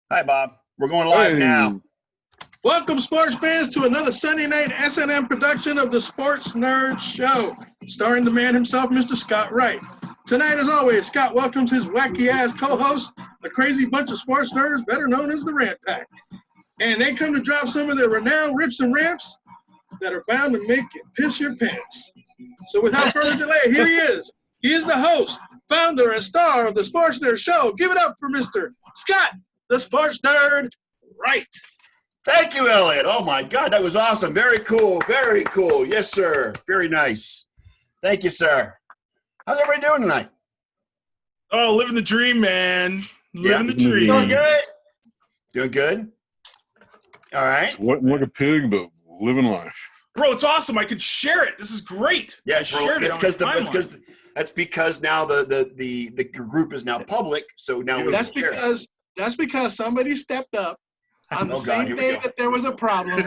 Hi, Bob. We're going live now. Welcome, sports fans, to another Sunday night S&M production of the Sports Nerd Show, starring the man himself, Mr. Scott Wright. Tonight, as always, Scott welcomes his wacky-ass co-host, a crazy bunch of sports nerds better known as the Rant Pack. And they come to drop some of their renowned rips and ramps that are bound to make you piss your pants. So without further delay, here he is. He is the host, founder, and star of the Sports Nerd Show. Give it up for Mr. Scott, the Sports Nerd Wright. Thank you, Elliot. Oh, my God, that was awesome. Very cool. Very cool. Yes, sir. Very nice. Thank you, sir. How's everybody doing tonight? Oh, living the dream, man. Living the dream. Doing good. Doing good? All right. Sweating like a pig, but living life. Bro, it's awesome. I could share it. This is great. Yeah, that's because now the group is now public. So now that's because somebody stepped up on the same day that there was a problem.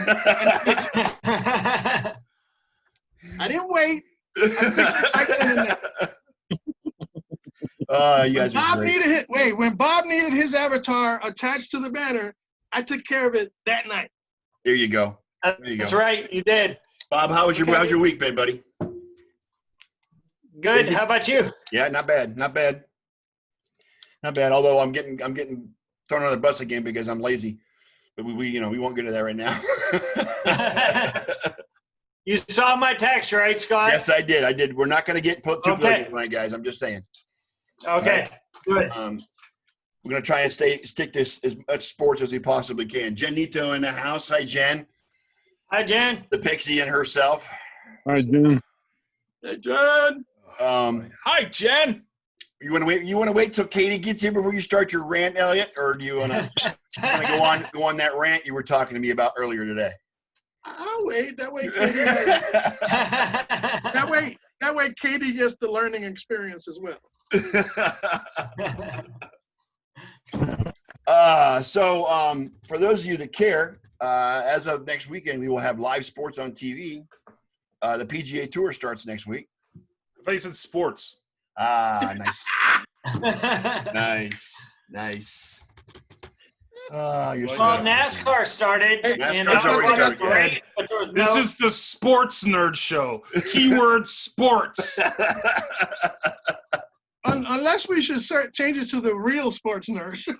I didn't wait. I fixed it right then and there. You guys are great. When Bob needed his avatar attached to the banner, I took care of it that night. There you go. That's right. You did. Bob, how's your week been, buddy? Good. How about you? Yeah, not bad. Not bad. Although I'm getting thrown on the bus again because I'm lazy. But we won't get to that right now. You saw my text, right, Scott? Yes, I did. We're not going to get too political tonight, guys. I'm just saying. Okay. Good. We're going to try and stick to as much sports as we possibly can. Jenito in the house. Hi, Jen. Hi, Jen. The pixie and herself. Hi, Jen. Hey, Jen. Hi, Jen. You want to wait till Katie gets here before you start your rant, Elliot, or do you want to go on that rant you were talking to me about earlier today? I'll wait. That way Katie gets the learning experience as well. For those of you that care, as of next weekend, we will have live sports on TV. The PGA Tour starts next week. I thought you said sports. Nice. Nice. NASCAR started. NASCAR's already started. Great, this is the Sports Nerd Show. Keyword sports. Unless we should change it to the real Sports Nerd Show.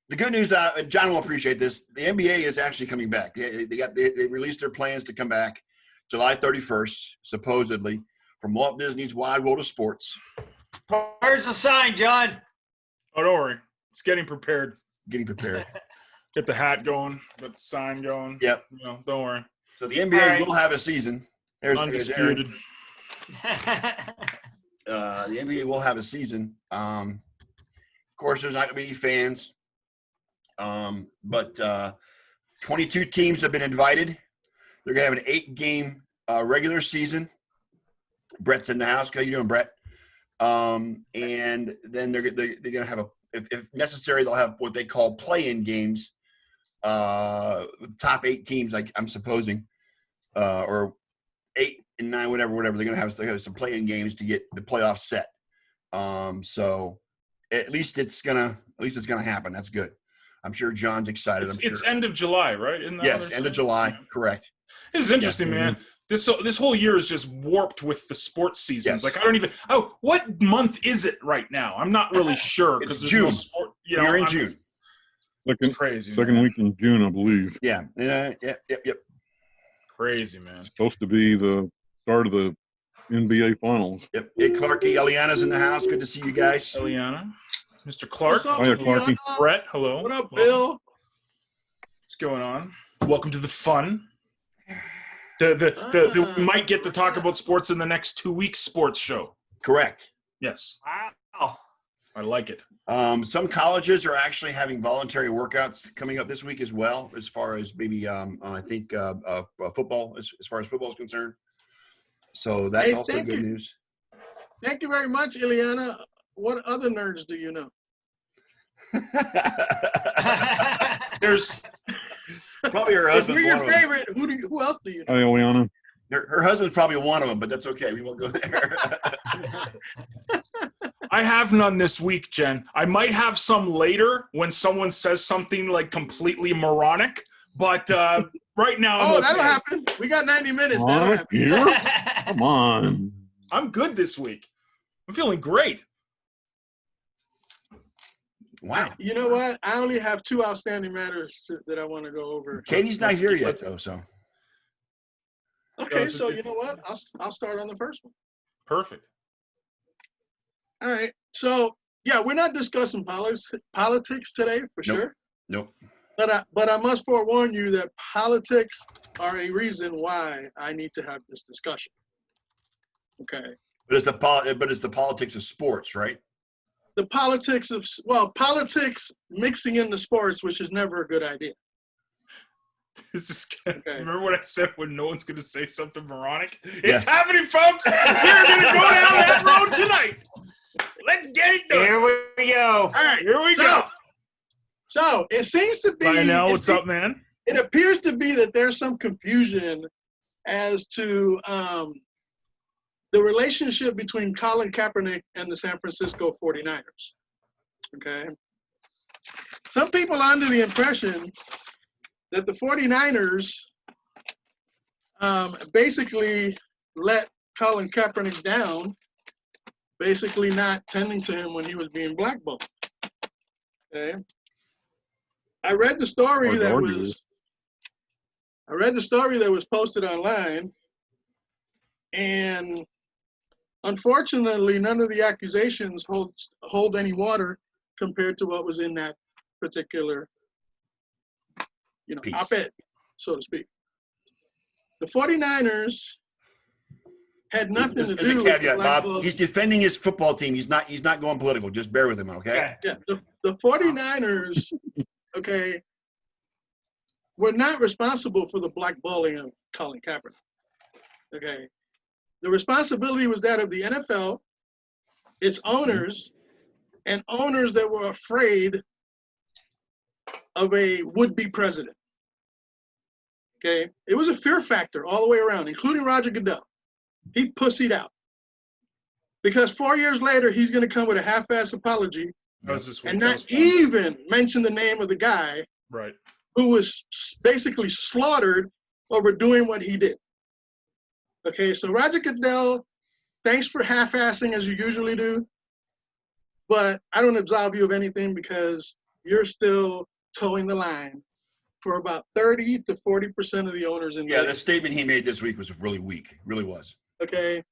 The good news, John will appreciate this. The NBA is actually coming back. They released their plans to come back July 31st, supposedly, from Walt Disney's Wide World of Sports. Where's the sign, John? Oh, don't worry. It's getting prepared. Getting prepared. Get the hat going. Get the sign going. Yep. Don't worry. So the NBA will have a season. Undisputed. The NBA will have a season. Of course, there's not going to be any fans. But 22 teams have been invited. They're going to have an 8-game regular season. Brett's in the house. How you doing, Brett? And then they're going to have if necessary, they'll have what they call play-in games. The top 8 teams, I'm supposing, or 8 and 9, whatever. They're going to have some play-in games to get the playoffs set. So at least it's gonna happen. That's good. I'm sure John's excited. It's end of July, right? Yes, end of July. Yeah. Correct. This is interesting, man. This whole year is just warped with the sports seasons. Yes. Like what month is it right now? I'm not really sure because there's June. No sport. You're in June. It's crazy. Second week in June, I believe. Yeah. Yep. Crazy, man. It's supposed to be the start of the NBA Finals. Yep. Hey, Clarky, Eliana's in the house. Good to see you guys. Eliana, Mr. Clark. Hiya, Clarky. Brett, hello. What up, Bill? What's going on? Welcome to the fun. We might get to talk about sports in the next 2 weeks sports show. Correct. Yes. Wow. I like it. Some colleges are actually having voluntary workouts coming up this week as well, as far as maybe I think football, as far as football is concerned. So that's also good news. Thank you very much, Ileana. What other nerds do you know? There's probably her husband. We're your favorite. Who else do you know? Hi, Ileana. Her husband's probably one of them, but that's okay. We won't go there. I have none this week, Jen. I might have some later when someone says something like completely moronic, but right now I'm That'll okay. happen. We got 90 minutes. That'll What? happen. Here? Come on. I'm good this week. I'm feeling great. Wow. You know what? I only have 2 outstanding matters that I want to go over. Katie's not here yet, though. So Okay, so you know what? I'll start on the first one. Perfect. All right. So yeah, we're not discussing politics today for Nope. sure. nope. But I must forewarn you that politics are a reason why I need to have this discussion. Okay. But it's the politics of sports, right? The politics mixing into sports, which is never a good idea. This is Okay. Remember what I said when no one's going to say something moronic? Yeah. It's happening, folks. We're going to go down that road tonight. Let's get it done. Here we go. All right. Here we go. So it seems to be. Lionel, what's up, man? It appears to be that there's some confusion as to the relationship between Colin Kaepernick and the San Francisco 49ers. Okay. Some people are under the impression that the 49ers basically let Colin Kaepernick down, basically not tending to him when he was being blackballed. Okay. I read the story that was posted online, and unfortunately, none of the accusations hold any water compared to what was in that particular, Piece. op-ed, so to speak. The 49ers had nothing Just to as a do with the caveat, Bob, blackball. he's defending his football team. He's not going political. Just bear with him, okay? Yeah, the 49ers, okay, were not responsible for the blackballing of Colin Kaepernick. Okay. The responsibility was that of the NFL, its owners, and owners that were afraid of a would-be president. Okay. It was a fear factor all the way around, including Roger Goodell. He pussied out. Because 4 years later, he's going to come with a half-ass apology That was this week. and That not was fun. even mention the name of the guy Right. who was basically slaughtered over doing what he did. Okay, so Roger Goodell, thanks for half-assing as you usually do, but I don't absolve you of anything because you're still towing the line for about 30 to 40% of the owners in the Yeah, league. the statement he made this week was really weak. Really was. Okay,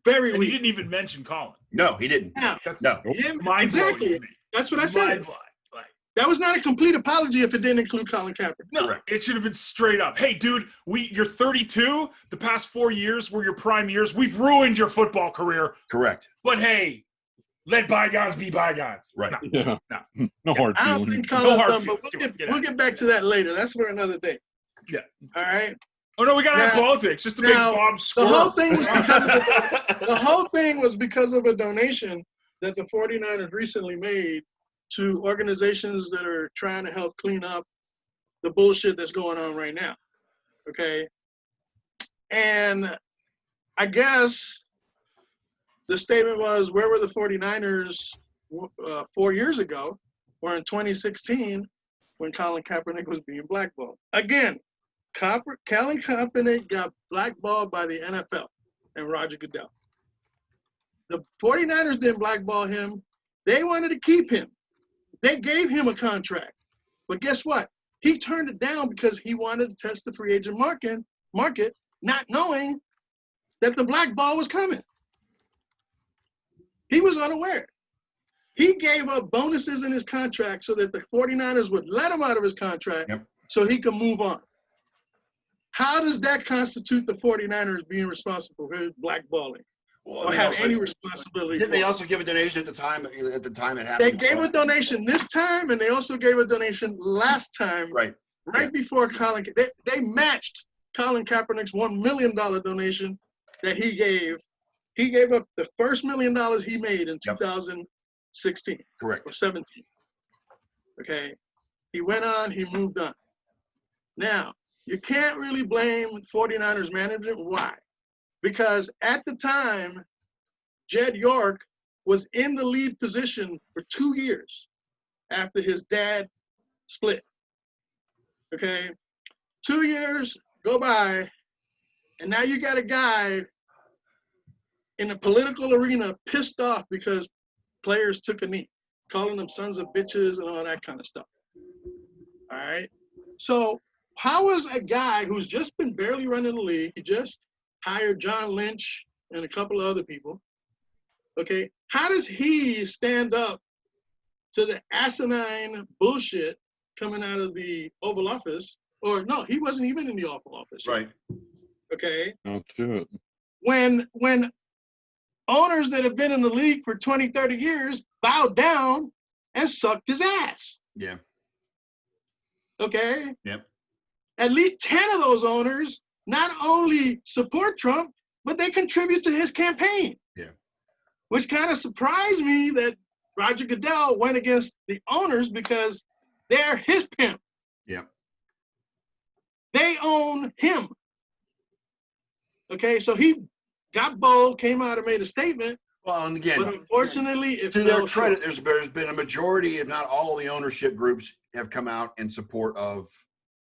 very And he weak. didn't even mention Colin. No, he didn't. Now, That's No. him, mind-blowing exactly. to me. That's what I said. Mind-blowing. Like, That was not a complete apology if it didn't include Colin Kaepernick. no, Correct. it should have been straight up. Hey, dude, you're 32. The past 4 years were your prime years. We've ruined your football career. Correct. But hey, let bygones be bygones. Right. No. Yeah. No. No hard I don't feelings. think No Colin's hard done, but feelings. Get we'll out. get back to that later. That's for another day. Yeah. All right. Oh no, we gotta have Now- politics just to make now, Bob The squirm. whole thing was because of a donation that the 49ers recently made to organizations that are trying to help clean up the bullshit that's going on right now. Okay. And I guess the statement was, where were the 49ers 4 years ago, or in 2016, when Colin Kaepernick was being blackballed? Again, Colin Kaepernick got blackballed by the NFL and Roger Goodell. The 49ers didn't blackball him. They wanted to keep him. They gave him a contract. But guess what? He turned it down because he wanted to test the free agent market, not knowing that the blackball was coming. He was unaware. He gave up bonuses in his contract so that the 49ers would let him out of his contract so he could move on. How does that constitute the 49ers being responsible for his blackballing or have any responsibility? Didn't they also give a donation at the time? At the time it happened. They gave a donation this time, and they also gave a donation last time, Right. before Colin. They matched Colin Kaepernick's $1 million donation that he gave. He gave up the first $1 million he made in 2016 Correct. or 17. Okay, he went on. He moved on. Now, you can't really blame 49ers management. Why? Because at the time, Jed York was in the lead position for 2 years after his dad split. Okay, 2 years go by, and now you got a guy in the political arena pissed off because players took a knee, calling them sons of bitches and all that kind of stuff. All right. So how is a guy who's just been barely running the league, he just hired John Lynch and a couple of other people, okay, how does he stand up to the asinine bullshit coming out of the Oval Office? Or no, he wasn't even in the Oval Office. Right. Okay. Oh, shit. When owners that have been in the league for 20, 30 years bowed down and sucked his ass. Yeah. Okay? Yep. At least 10 of those owners not only support Trump, but they contribute to his campaign. Yeah. Which kind of surprised me that Roger Goodell went against the owners because they're his pimp. Yeah. They own him. Okay, so he got bold, came out and made a statement. Well, and again, but unfortunately, it to their fell credit, short. there's been a majority, if not all, the ownership groups have come out in support of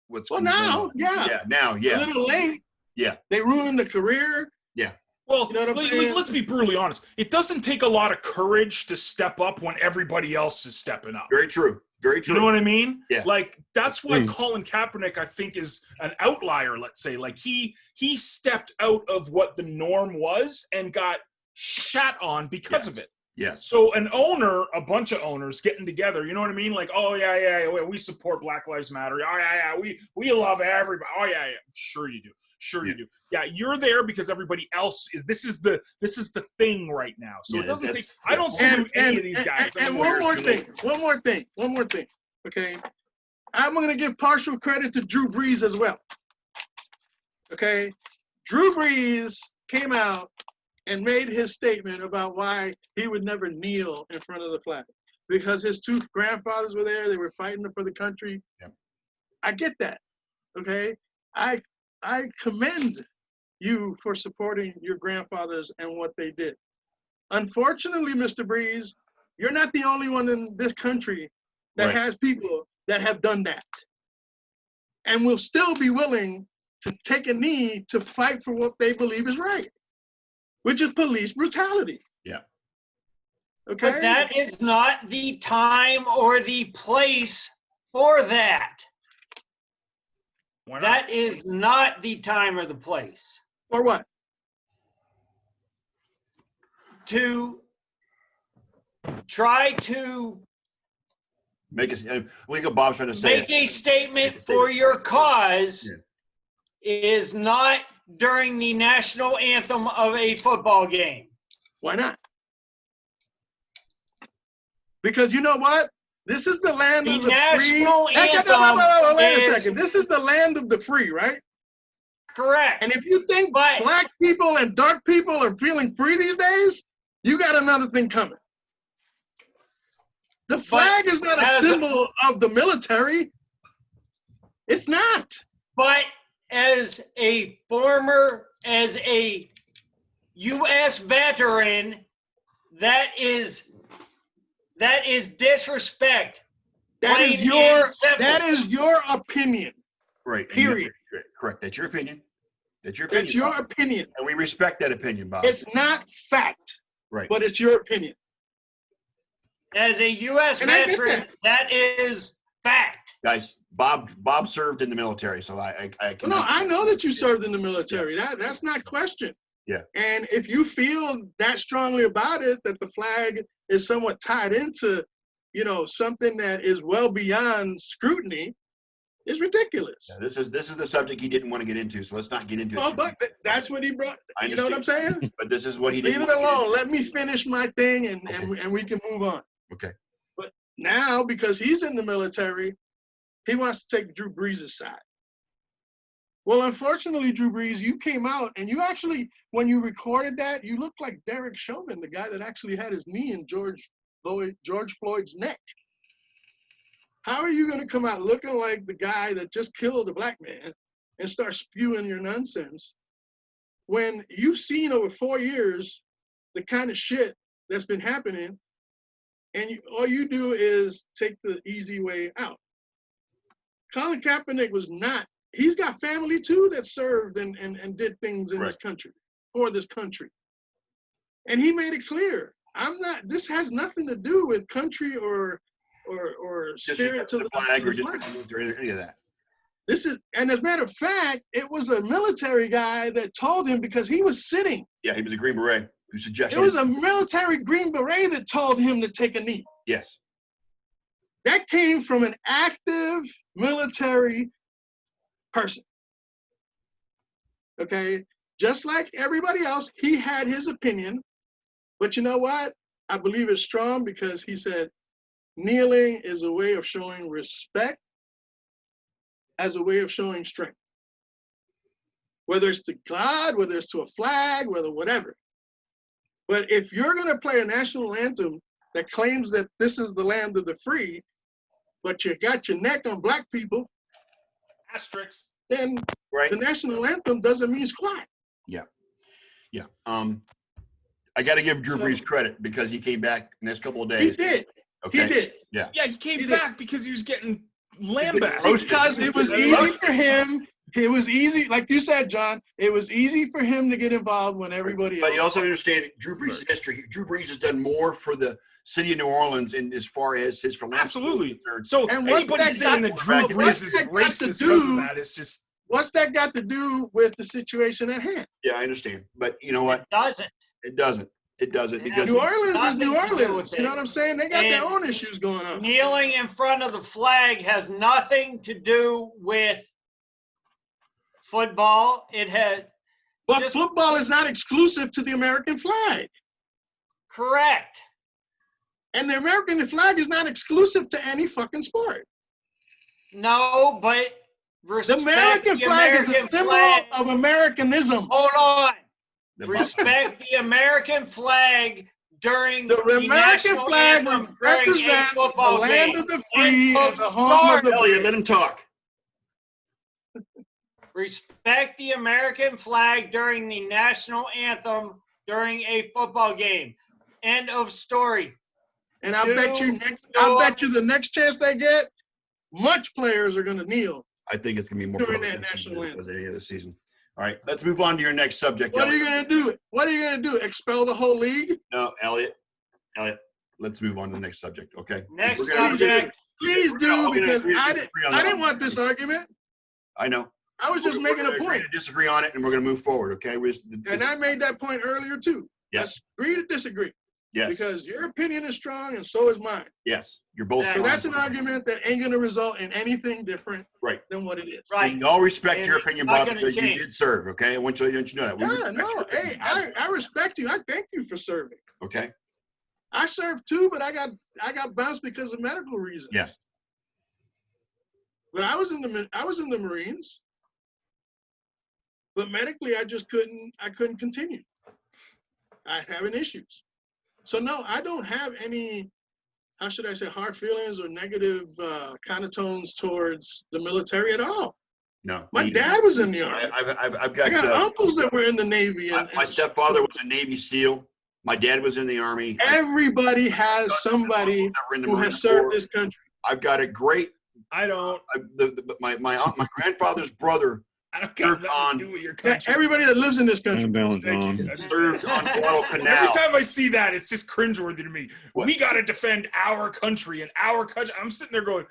what's Well, going now, on. yeah. Yeah, now, A yeah. little late. Yeah. They ruined the career. Yeah. Well, You know what I'm saying? let's be brutally honest. It doesn't take a lot of courage to step up when everybody else is stepping up. Very true. Very true. You know what I mean? Yeah. Like that's why true. Colin Kaepernick, I think, is an outlier. Let's say, like he stepped out of what the norm was and got shat on because of it. Yes. So a bunch of owners getting together, you know what I mean? Like, oh yeah, we support Black Lives Matter. Oh yeah, we love everybody. Oh yeah, sure you do. Sure you do. Yeah, you're there because everybody else is. This is the thing right now. So it doesn't take. I don't salute any of these guys. And one more thing. Okay, I'm going to give partial credit to Drew Brees as well. Okay, Drew Brees came out and made his statement about why he would never kneel in front of the flag because his two grandfathers were there. They were fighting for the country. Yep. I get that. Okay, I commend you for supporting your grandfathers and what they did. Unfortunately, Mr. Brees, you're not the only one in this country that has people that have done that and will still be willing to take a knee to fight for what they believe is right, which is police brutality. Yeah. Okay? But that is not the time or the place for that. Why not? That is not the time or the place Or what? to try to Make a legal Bob's trying to say make a statement for your cause is not during the national anthem of a football game. Why not? Because you know what? This is the land The of the national free. anthem Wait a is- second. This is the land of the free, right? Correct. And if you think But- black people and dark people are feeling free these days, you got another thing coming. The flag is not a as- symbol of the military. It's not. But as a U.S. veteran, that is disrespect. That Plain is your and simple. that is your opinion. right. Period. Correct. That's your opinion. That's your opinion. It's your Bob. opinion. And we respect that opinion, Bob. It's not fact, right. but it's your opinion. As a U.S. And I get veteran, that is fact. Guys, Bob served in the military, so I can. No, I know that you served in the military. That's not question. Yeah. And if you feel that strongly about it, that the flag is somewhat tied into, something that is well beyond scrutiny, it's ridiculous. Yeah, this is the subject he didn't want to get into, so let's not get into Well, it. but that's what he brought. I You know what I'm saying? But this is what he Leave didn't. it want to get alone. into. Let me finish my thing, and we can move on. Okay. But now, because he's in the military, he wants to take Drew Brees' side. Well, unfortunately, Drew Brees, you came out and you actually, when you recorded that, you looked like Derek Chauvin, the guy that actually had his knee in George Floyd's neck. How are you going to come out looking like the guy that just killed a black man and start spewing your nonsense when you've seen over 4 years the kind of shit that's been happening, and all you do is take the easy way out. Colin Kaepernick was not. He's got family too that served and did things in this country, for this country. And he made it clear, I'm not, this has nothing to do with country or spirit to the flag or any of that. This is, and as a matter of fact, it was a military guy that told him because he was sitting. Yeah, he was a Green Beret who suggested. It was a military Green Beret that told him to take a knee. Yes. That came from an active military person. Okay? Just like everybody else, he had his opinion. But you know what? I believe it's strong because he said kneeling is a way of showing respect as a way of showing strength. Whether it's to God, whether it's to a flag, whether whatever. But if you're going to play a national anthem that claims that this is the land of the free, but you got your neck on black people, asterisks, then the national anthem doesn't mean squat. Yeah. Yeah. I got to give Drew Brees credit because he came back next couple of days. He did. Okay. He did. Yeah. Yeah, he came back because he was getting lambasted. Because it was easy for him. It was easy, like you said, John. It was easy for him to get involved when everybody else. But you also understand Drew Brees' history. Drew Brees has done more for the city of New Orleans in as far as his philanthropy. Absolutely. So anybody saying that Drew Brees is racist because of that is just. What's that got to do with the situation at hand? Yeah, I understand, but you know what? It doesn't. It doesn't. It doesn't because New Orleans is New Orleans. You know what I'm saying? They got their own issues going on. Kneeling in front of the flag has nothing to do with football. It had. But football is not exclusive to the American flag. Correct. And the American flag is not exclusive to any fucking sport. No, but the American flag is a symbol of Americanism. Hold on. Respect the American flag during the American national flag anthem represents the land of the free and the home of the Elliot, let him talk. Respect the American flag during the national anthem during a football game. End of story. And I bet you the next chance they get, much players are going to kneel. I think it's going to be more during that national anthem than any other season. All right, let's move on to your next subject. What are you going to do? What are you going to do? Expel the whole league? No, Elliot, let's move on to the next subject, okay? Next subject. Please do, because I didn't want this argument. I know. I was just making a point. We're going to disagree on it, and we're going to move forward, okay? And I made that point earlier, too. Yes. Let's agree to disagree. Yes. Because your opinion is strong, and so is mine. Yes. You're both So that's an argument that ain't going to result in anything different than what it is. Right. And we all respect your opinion, Bob, because you did serve, okay? I want you to know that. Yeah, no, hey, I respect you. I thank you for serving. Okay. I served too, but I got bounced because of medical reasons. Yeah. But I was in the Marines. But medically, I couldn't continue. I having issues. So no, I don't have any, how should I say, hard feelings or negative connotations towards the military at all. No. My dad was in the Army. I've got uncles that were in the Navy. My stepfather was a Navy SEAL. My dad was in the Army. Everybody has somebody who has served this country. I've got a great. I don't. My grandfather's brother. I don't got nothing to do with your country. Everybody that lives in this country. Served on Guadalcanal. Every time I see that, it's just cringeworthy to me. What? We got to defend our country and our country. I'm sitting there going,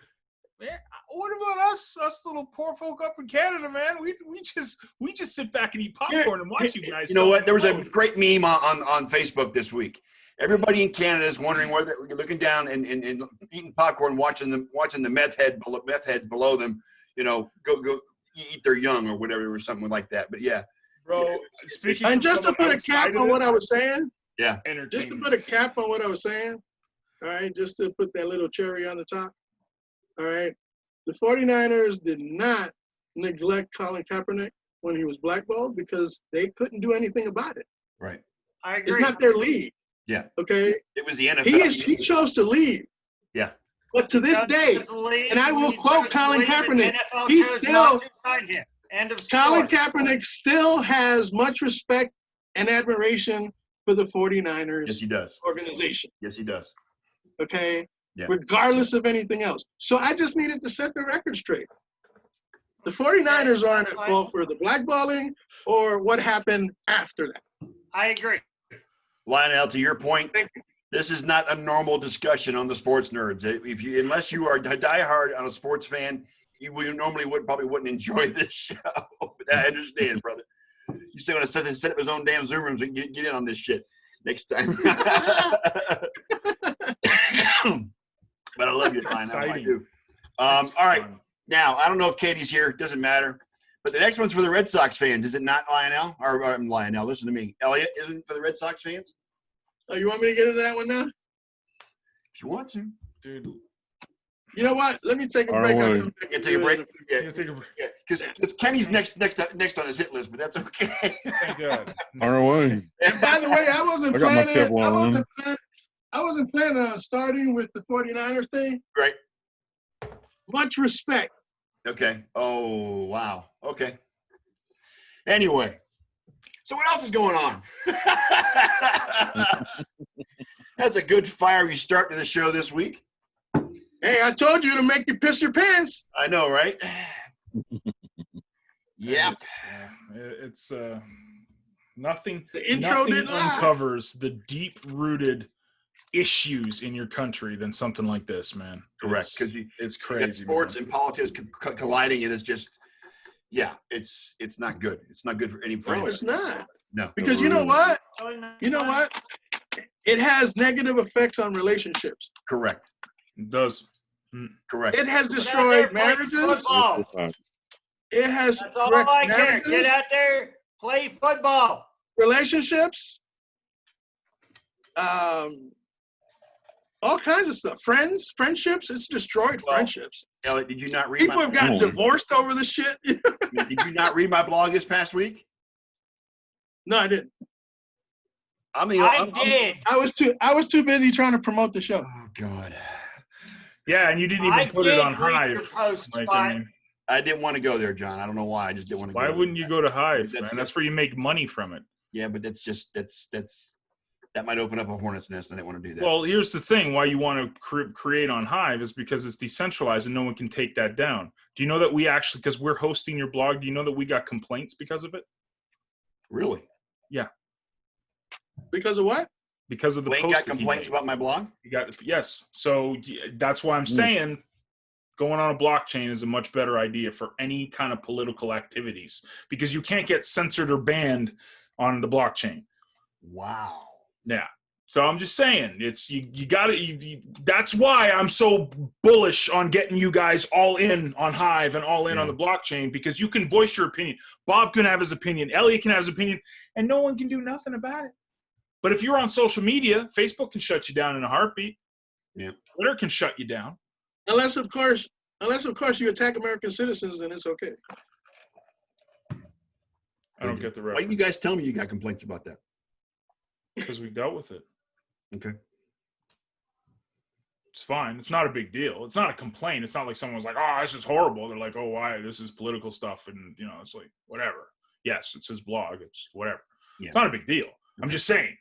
man, what about us little poor folk up in Canada, man? We just sit back and eat popcorn and watch you guys. You know what? There was a great meme on Facebook this week. Everybody in Canada is wondering where they're looking down and eating popcorn, watching the meth heads below them. You know, go eat their young or whatever, or something like that. But yeah, bro. Speaking and just to put a cap on what I was saying. Yeah. Just to put a cap on what I was saying. All right. Just to put that little cherry on the top. All right. The 49ers did not neglect Colin Kaepernick when he was blackballed because they couldn't do anything about it. Right. I agree. It's not their league. Yeah. Okay. It was the NFL. He chose to leave. Yeah. But to this day, and I will quote Colin Kaepernick, Colin Kaepernick still has much respect and admiration for the 49ers Yes, he does. organization. Yes, he does. Okay? Yeah. Regardless of anything else. So I just needed to set the record straight. The 49ers aren't at fault for the blackballing or what happened after that. I agree. Lionel, to your point, Thank you. this is not a normal discussion on the Sports Nerds. Unless you are a diehard on a sports fan, you normally probably wouldn't enjoy this show. But I understand, brother. You still want to set up his own damn Zoom rooms and get in on this shit next time. But I love you, Lionel. I do. All right. Fun. Now, I don't know if Katie's here. It doesn't matter. But the next one's for the Red Sox fans. Is it not, Lionel? Or Lionel, listen to me. Elliot, isn't it for the Red Sox fans? Oh, you want me to get into that one now? If you want to. Dude. You know what? Let me take a All break. right. I'll come back Yeah, and take a do break. it. Yeah, Take a break. yeah. Because Kenny's next on his hit list, but that's okay. Thank God. Fire away. And by the way, I wasn't I got my planning. Kevlar on. I wasn't planning on starting with the 49ers thing. Right. Much respect. Okay. Oh, wow. Okay. Anyway, so what else is going on? That's a good fiery start to the show this week. Hey, I told you to make you piss your pants. I know, right? Yep. It's nothing. The intro nothing didn't lie. uncovers the deep-rooted issues in your country than something like this, man. Correct. Because It's you got crazy. sports man. and politics colliding, and it's just, yeah, it's not good. It's not good for No, anybody. it's not. No. Because you know what? You know what? It has negative effects on relationships. Correct. It does. Correct. It has Get out destroyed there, play marriages. football. It has That's all wrecked I care. marriages, Get out there, play football. relationships, all kinds of stuff. Friendships. It's destroyed Well, friendships. Elliot, did you not read People my have gotten divorced over this shit. Did you not read my blog this past week? No, I didn't. I did. I was too busy trying to promote the show. Oh God. Yeah, and you didn't I even put it did on read Hive. your post, Like, Spot. I mean, I didn't want to go there, John. I don't know why. I just didn't want to go why there. wouldn't you go to Hive, That's man? just- That's where you make money from it. Yeah, but that's that might open up a hornet's nest. I didn't want to do that. Well, here's the thing. Why you want to create on Hive is because it's decentralized and no one can take that down. Do you know that we actually, because we're hosting your blog, do you know that we got complaints because of it? Really? Yeah. Because of what? Because of the Wayne post got that he complaints made. about my blog? You got, yes. So that's why I'm saying going on a blockchain is a much better idea for any kind of political activities because you can't get censored or banned on the blockchain. Wow. Yeah. So I'm just saying, it's you got to. That's why I'm so bullish on getting you guys all in on Hive and all in on the blockchain because you can voice your opinion. Bob can have his opinion. Elliot can have his opinion, and no one can do nothing about it. But if you're on social media, Facebook can shut you down in a heartbeat. Yeah. Twitter can shut you down. Unless of course you attack American citizens, then it's okay. I don't get the Why reference didn't you guys tell me you got complaints about that? because we dealt with it. Okay. It's fine. It's not a big deal. It's not a complaint. It's not like someone was like, "Oh, this is horrible." They're like, "Oh, why? This is political stuff," and it's like whatever. Yes, it's his blog. It's whatever. Yeah. It's not a big deal. I'm just saying,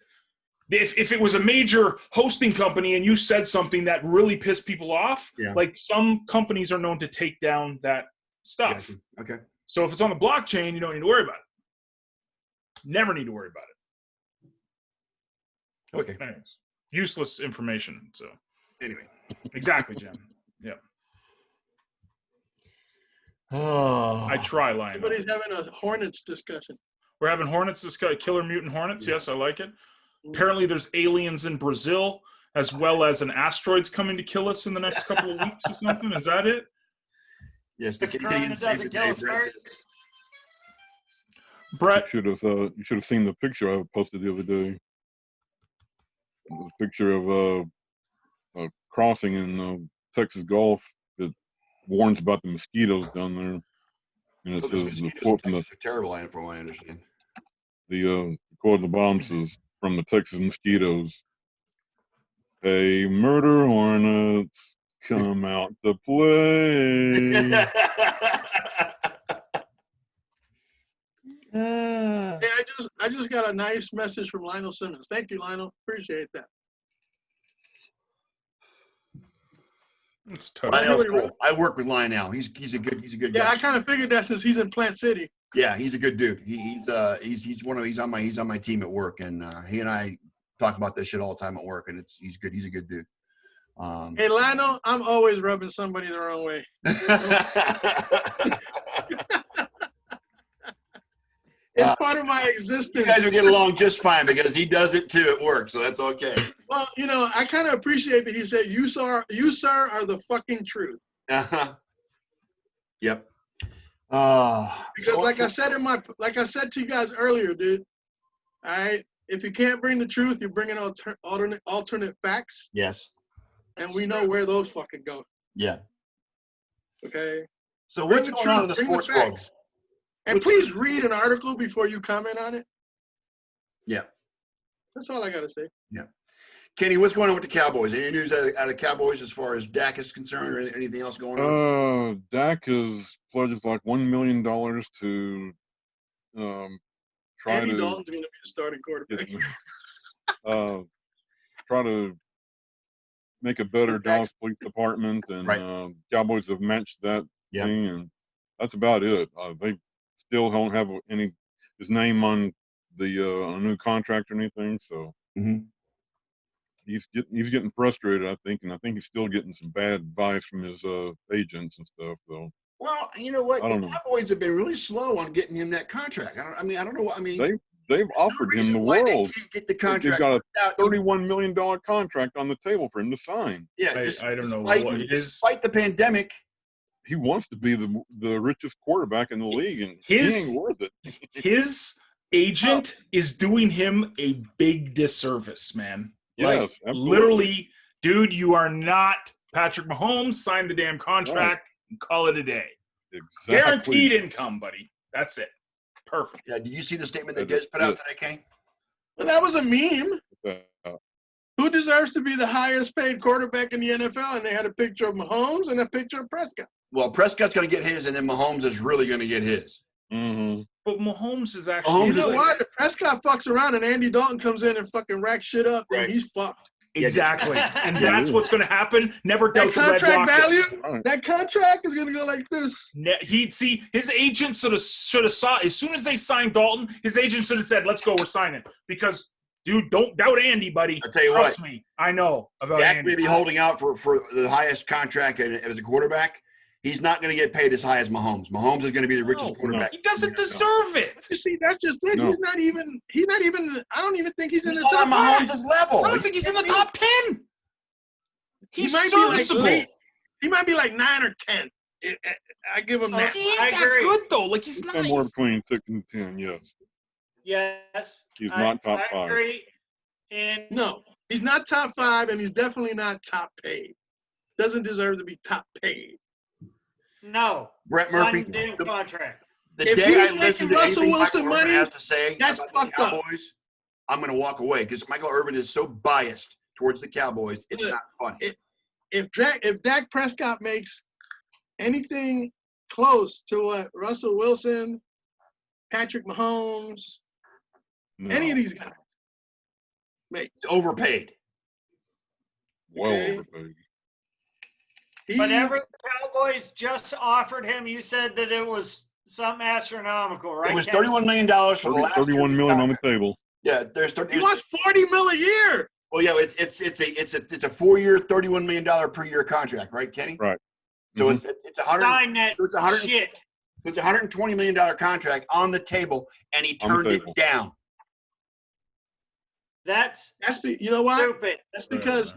if it was a major hosting company and you said something that really pissed people off, like some companies are known to take down that stuff. Gotcha. Okay. So if it's on the blockchain, you don't need to worry about it. Never need to worry about it. Okay. Anyways, useless information. So Anyway. exactly, Jim. Yeah. Oh. I try, Lionel. Somebody's having a Hornets discussion. We're having Hornets, this guy, Killer Mutant Hornets. Yes, I like it. Apparently there's aliens in Brazil, as well as an asteroid's coming to kill us in the next couple of weeks or something. Is that it? Yes, The corona doesn't kill us first. Brett, You should have seen the picture I posted the other day. The picture of a crossing in the Texas Gulf that warns about the mosquitoes down there, and it So says the mosquitoes quote in from Texas are terrible, from what I understand. the quote at the bottom says from the Texas mosquitoes, "Hey, murder hornets, come out to play." Hey, I just got a nice message from Lionel Simmons. Thank you, Lionel. Appreciate that. It's tough. Lionel's cool. I work with Lionel. He's a good guy. Yeah, I kind of figured that since he's in Plant City. Yeah, he's a good dude. He's on my team at work, and he and I talk about this shit all the time at work, and he's good. He's a good dude. Hey, Lionel, I'm always rubbing somebody the wrong way. It's part of my existence. You guys will get along just fine because he does it too at work, so that's okay. Well, I kind of appreciate that he said, "You sir, are the fucking truth." Yep. Because like I said to you guys earlier, dude. All right, if you can't bring the truth, you bring in alternate facts. Yes. And we know where those fucking go. Yeah. Okay. So what's going on in the sports world? And please read an article before you comment on it. Yeah. That's all I got to say. Yeah. Kenny, what's going on with the Cowboys? Any news out of Cowboys as far as Dak is concerned or anything else going on? Dak has pledged like $1 million to try Andy to Dalton's going to be the starting quarterback. try to make a better Dallas Police Department, and Cowboys have matched that thing, and that's about it. They still don't have his name on the a new contract or anything, so he's getting frustrated, I think, and I think he's still getting some bad advice from his agents and stuff. So. Well, you know what? The Cowboys have been really slow on getting him that contract. I don't know what I mean. They've offered him the world. They can't get the contract. They've got a $31 million contract on the table for him to sign. Yeah, I don't know. Despite the pandemic, he wants to be the richest quarterback in the league, and he ain't worth it. His agent is doing him a big disservice, man. Yes, absolutely. Literally, dude, you are not Patrick Mahomes. Sign the damn contract and call it a day. Exactly. Guaranteed income, buddy. That's it. Perfect. Yeah. Did you see the statement that Diz put out today, Kenny? Well, that was a meme. Who deserves to be the highest paid quarterback in the NFL? And they had a picture of Mahomes and a picture of Prescott. Well, Prescott's going to get his, and then Mahomes is really going to get his. Mm-hmm. But Mahomes is actually. You know what? If Prescott fucks around and Andy Dalton comes in and fucking racks shit up, then he's fucked. Exactly. And that's what's going to happen. Never doubt that the red contract value. Right. That contract is going to go like this. He'd see his agent should have saw as soon as they signed Dalton. His agent should have said, "Let's go, we're signing." Because, dude, don't doubt Andy, buddy. I'll tell you Trust me, I know about Dak Andy. may be holding out for the highest contract as a quarterback. He's not going to get paid as high as Mahomes. Mahomes is going to be the richest quarterback. He doesn't deserve it. You see, that's just it. No. He's not even. I don't even think he's in the top on Mahomes' level. I don't think he's in the top 10. He's he serviceable. He might be like 9 or 10. I give him that. He ain't that good though. Like he's not. Somewhere between 6 and 10. Yes. Yes. He's not top 5. I agree. And no, he's not top 5, and he's definitely not top paid. Doesn't deserve to be top paid. No. Brett Murphy. Contract. The day I listen to anything Wilson Michael Irvin has to say that's about the Cowboys, I'm going to walk away because Michael Irvin is so biased towards the Cowboys. It's not funny. If Dak Prescott makes anything close to what Russell Wilson, Patrick Mahomes, any of these guys make, it's overpaid. Well overpaid. Whatever the Cowboys just offered him, you said that it was something astronomical, right? It was $31 million for the last $31 million on the table. Yeah, he wants $40 million a year. Well, yeah, it's a 4-year, $31 million per year contract, right, Kenny? Right. So it's a $120 million contract on the table, and he turned it down. That's you know what? Stupid. That's because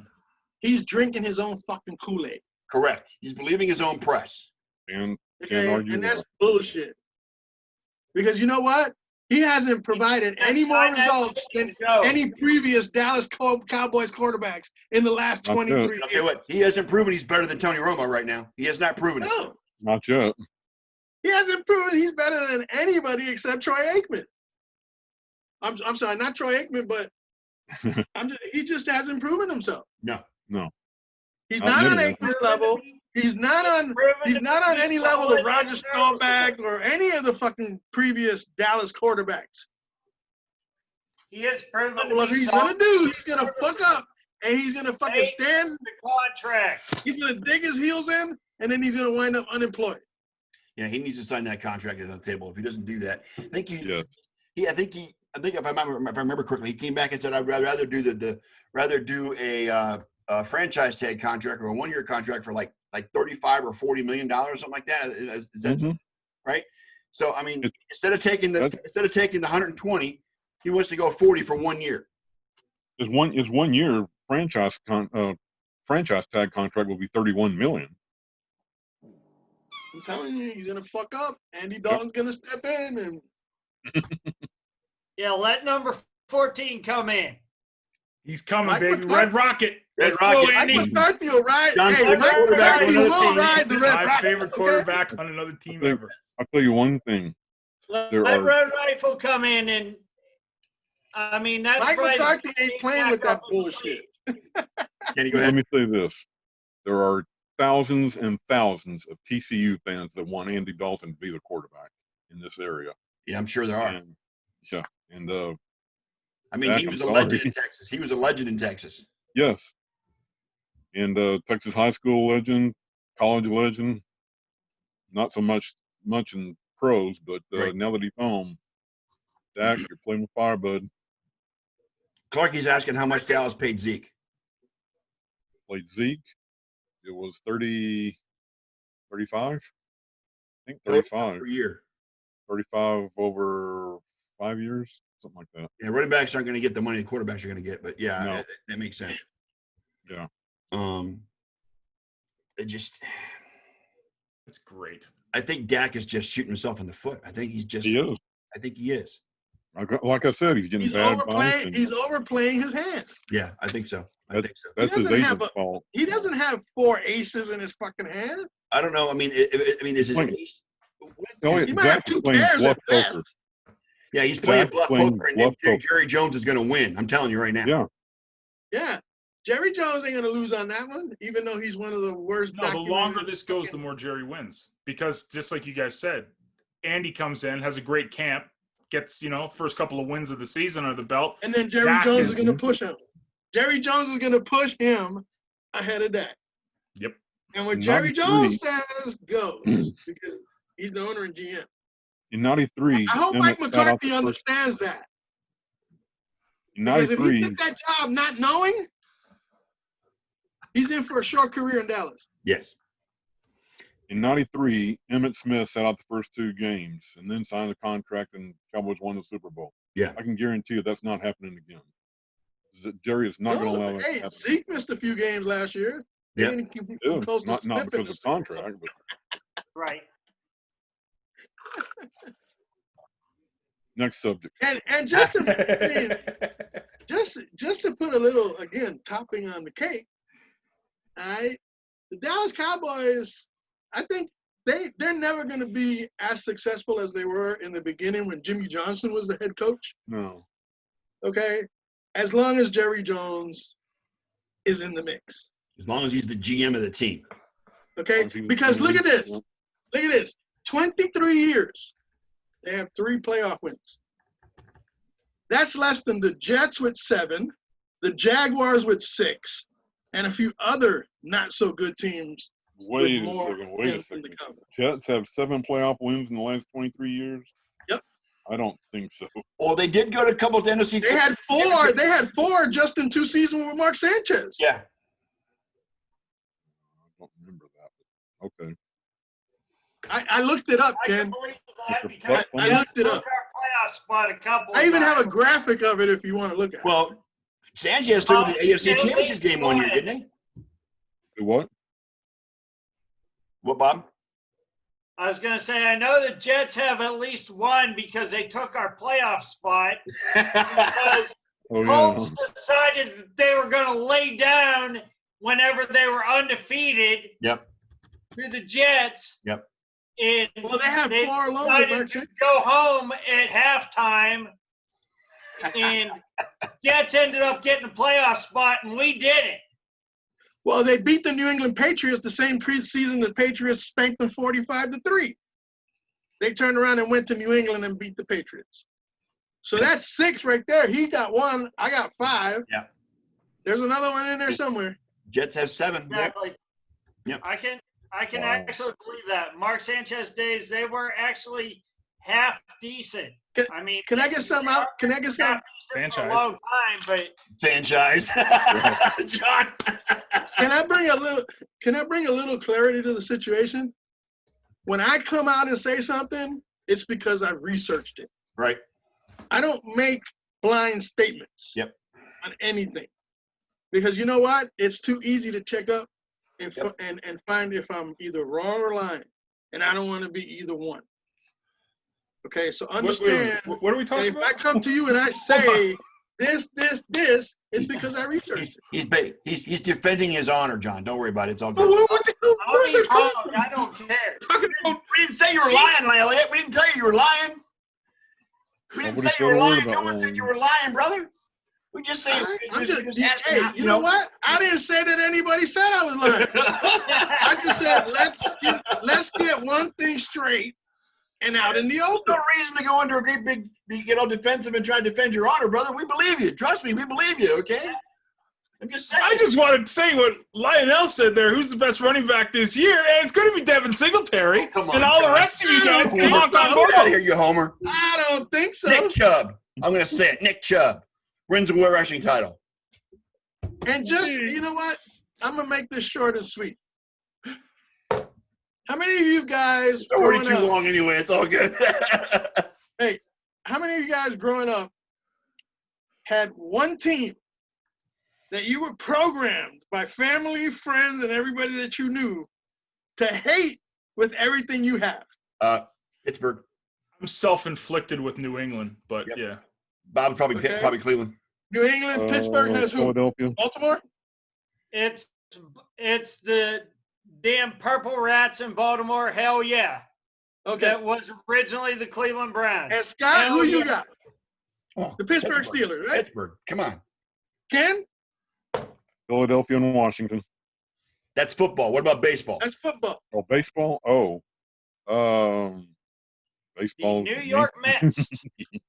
he's drinking his own fucking Kool-Aid. Correct. He's believing his own press. And that's bullshit. Because you know what? He hasn't provided any more results than any previous Dallas Cowboys quarterbacks in the last 23 years. I'll tell you what, he hasn't proven he's better than Tony Romo right now. He has not proven it. No. Not yet. He hasn't proven he's better than anybody except Troy Aikman. I'm sorry, not Troy Aikman, but he just hasn't proven himself. No. He's not on Aikman's level. He's not on any level of Roger Staubach or any of the fucking previous Dallas quarterbacks. He has proven to What be he's solid. gonna do, he's gonna fuck up, and he's gonna fucking stand. The contract. He's gonna dig his heels in, and then he's gonna wind up unemployed. Yeah, he needs to sign that contract on the table. If he doesn't do that, I think Yeah. I think if I remember correctly, he came back and said, "I'd rather do a franchise tag contract or a 1-year contract for like $35 or $40 million, something like that." Is that right? So I mean, instead of taking the 120, he wants to go 40 for 1 year. His 1 year franchise tag contract will be $31 million. I'm telling you, he's gonna fuck up. Andy Dalton's gonna step in, and Yeah, let number 14 come in. He's coming, Mike baby. McCarthy. Red Rocket. Red Let's Rocket. go, Mike Andy. McCarthy will ride. John's Hey, favorite Mike quarterback McCarthy on another will team. ride the Red My Rocket. favorite okay? quarterback on another team ever. I'll tell you one thing. Let There are- Red Rifle come in, and I mean that's Mike probably McCarthy ain't playing with that bullshit. Kenny, go Let ahead. me say this. There are thousands and thousands of TCU fans that want Andy Dalton to be the quarterback in this area. Yeah, I'm sure there are. And, yeah. And I mean, Dak, he was I'm a legend sorry. in Texas. He was a legend in Texas. yes. And Texas high school legend, college legend, not so much in pros, but Right. now that he's home, Dak, you're playing with fire, bud. Clarky's asking how much Dallas paid Zeke. Played Zeke. It was 35. I think 35. Per year. 35 over 5 years, something like that. Yeah, running backs aren't going to get the money the quarterbacks are going to get, but yeah, No. that makes sense. Yeah. It just, That's great. I think Dak is just shooting himself in the foot. I think he's just. He is. I think he is. Like I said, he's getting He's bad overplaying. advice. He's overplaying his hand. Yeah, I think so. That's his doesn't have agent's fault. He doesn't have 4 aces in his fucking hand. I don't know. I mean, is his Like- ace? Oh, He might have Dak's 2 playing pairs bluff at best. poker. Yeah, he's playing Dak's bluff playing poker, and bluff then poker. Jerry Jones is going to win. I'm telling you right now. Yeah. Yeah. Jerry Jones ain't gonna lose on that one, even though he's one of the worst. No, the documented longer this goes, the fucking- more Jerry wins. Because just like you guys said, Andy comes in, has a great camp, gets, first couple of wins of the season under the belt. And then Jerry Dak Jones is- is gonna push him. Jerry Jones is gonna push him ahead of Dak. Yep. And what Not Jerry agree. Jones says goes because he's the owner and GM. In 93, I hope Emmett Mike sat out McCarthy the first- understands that. In Because if he 93, took that job not knowing, he's in for a short career in Dallas. Yes. In 93, Emmett Smith sat out the first 2 games and then signed a contract, and Cowboys won the Super Bowl. Yeah. I can guarantee you that's not happening again. Jerry is not going to allow that to Hey, happen. Zeke missed a few games last year. They Yeah. didn't keep him Yeah, close to not Smith in because the of Super Bowl. contract, but Right. next subject. And just to, just to put a little, again, topping on the cake, all right, the Dallas Cowboys, I think they're never going to be as successful as they were in the beginning when Jimmy Johnson was the head coach, No. okay, as long as Jerry Jones is in the mix, As long as he's the GM of the team. okay? Because look at this. Look at this. 23 years, they have 3 playoff wins. That's less than the Jets with 7, the Jaguars with 6, and a few other not so good teams. Wait with a more second. Wait a wins than the second. Cowboys. Jets have 7 playoff wins in the last 23 years? Yep. I don't think so. Well, they did go to a couple of NFC. They had 4. They had 4 just in 2 seasons with Mark Sanchez. Yeah. I don't remember that. But okay. I looked it up, I Ken. can believe that Mr. because Buckland. I looked it moved up. our playoff spot a couple. I even of have a times. graphic of it if you want to look at it. Well, Sanchez took him to the AFC at Championship least game one year, one. didn't he? Do what? What, Bob? I was going to say, I know the Jets have at least one because they took our playoff spot because Oh, Colts decided that they were going to lay down whenever they were undefeated Yep. to the Jets. Yep. And Well, they had they 4 alone with Mark decided to Sanchez. go home at halftime, and Jets ended up getting a playoff spot, and we didn't. Well, they beat the New England Patriots the same preseason the Patriots spanked them 45-3. They turned around and went to New England and beat the Patriots. So that's 6 right there. He got 1. I got 5. Yeah. There's another one in there somewhere. Jets have 7. Exactly. Yep. I can Wow. actually believe that. Mark Sanchez days, they were actually half decent. I mean, Can I get something out? Can I get something? half decent for a long time, but Franchise. John. Can I bring a little clarity to the situation? When I come out and say something, it's because I've researched it. Right. I don't make blind statements Yep. on anything. Because you know what? It's too easy to check up and Yep. and find if I'm either wrong or lying. And I don't want to be either one. Okay, so understand What are we that talking if I about? come to you and I say this, it's because I researched it. He's defending his honor, John. Don't worry about it. It's all good. What the hell? I'll Where's be it coming wrong. from? I don't care. Talking about We didn't say you were lying, Elliot. We didn't tell you were lying. We didn't Nobody say you said were a word lying. about No one said lying. you were lying, brother. We just say I'm we're just just, asking hey, how, you know what? I didn't say that anybody said I was lying. I just said let's get one thing straight and out in the There's open. no reason to go into a great big, get all defensive and try to defend your honor, brother. We believe you. Trust me, we believe you. Okay. I'm just saying. I just wanted to say what Lionel said there. Who's the best running back this year? And it's going to be Devin Singletary. Oh, come on, and all John. the rest of you guys can Homer. honk on Get board. out of here, you homer. I don't think so. Nick Chubb. I'm going to say it. Nick Chubb wins the rushing title. And just, you know what? I'm going to make this short and sweet. How many of you guys It's already growing too up, long anyway. It's all good. hey, how many of you guys growing up had one team that you were programmed by family, friends, and everybody that you knew to hate with everything you have? Pittsburgh. I'm self-inflicted with New England, but Yep. yeah. Bob's probably Okay. probably Cleveland. New England, Pittsburgh has who? Philadelphia. Baltimore? It's the damn Purple Rats in Baltimore. Hell yeah. Okay. That was originally the Cleveland Browns. And Scott, Hell who you yeah. got? Oh, The Pittsburgh Steelers, right? Pittsburgh. Come on. Ken? Philadelphia and Washington. That's football. What about baseball? That's football. Oh, baseball. Baseball. The New York Mets.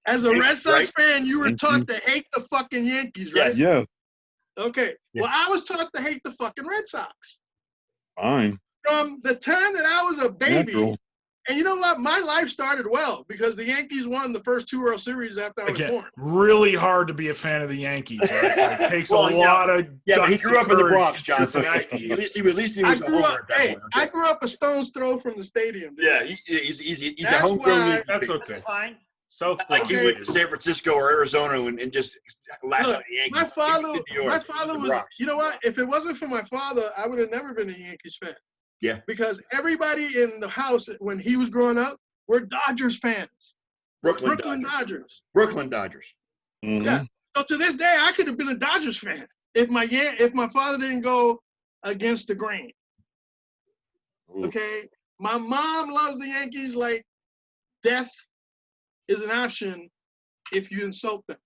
As a Red Sox fan, you were Thank taught you. to hate the fucking Yankees, right? Yes. Yeah, Okay. Yes. Well, I was taught to hate the fucking Red Sox. fine. From the time that I was a baby. Natural. And you know what? My life started well because the Yankees won the first 2 World Series after I was Again, born. really hard to be a fan of the Yankees. Right? Like, it takes Well, a yeah. lot of Yeah, but he guts grew and up in the courage. Bronx, John. So at least he I was a grew homer up. at that Hey, point. I grew up a stone's throw from the stadium. Dude. Yeah, he's a That's homegrown why- Yankee. That's fan. okay. That's fine. South Like he Okay. went to San Francisco or Arizona and just latched Look, on the Yankees. My father, He was in New York. my He father in the was. Bronx. You know what? If it wasn't for my father, I would have never been a Yankees fan. Yeah. Because everybody in the house when he was growing up were Dodgers fans. Brooklyn Brooklyn Dodgers. Dodgers. Brooklyn Dodgers. Mhm. Yeah. So to this day, I could have been a Dodgers fan if my father didn't go against the grain. Ooh. Okay. My mom loves the Yankees like death is an option if you insult them.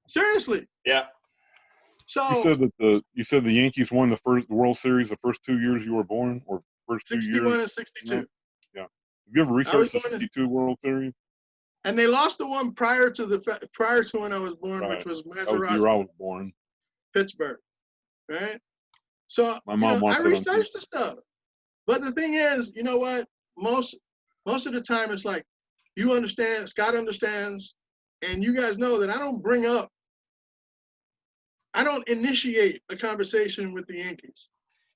Seriously. Yeah. So You said the Yankees won the first World Series the first 2 years you were born, or first 2 61 years. and 62. Have you ever researched the born in- '62 World Series? And they lost the one prior to when I was born, Right. which was That was the year Maserati, I was born. Pittsburgh. Right? So My mom I watched it on researched the stuff. But the thing is, you know what? Most of the time it's like you understand, Scott understands, and you guys know that I don't initiate a conversation with the Yankees.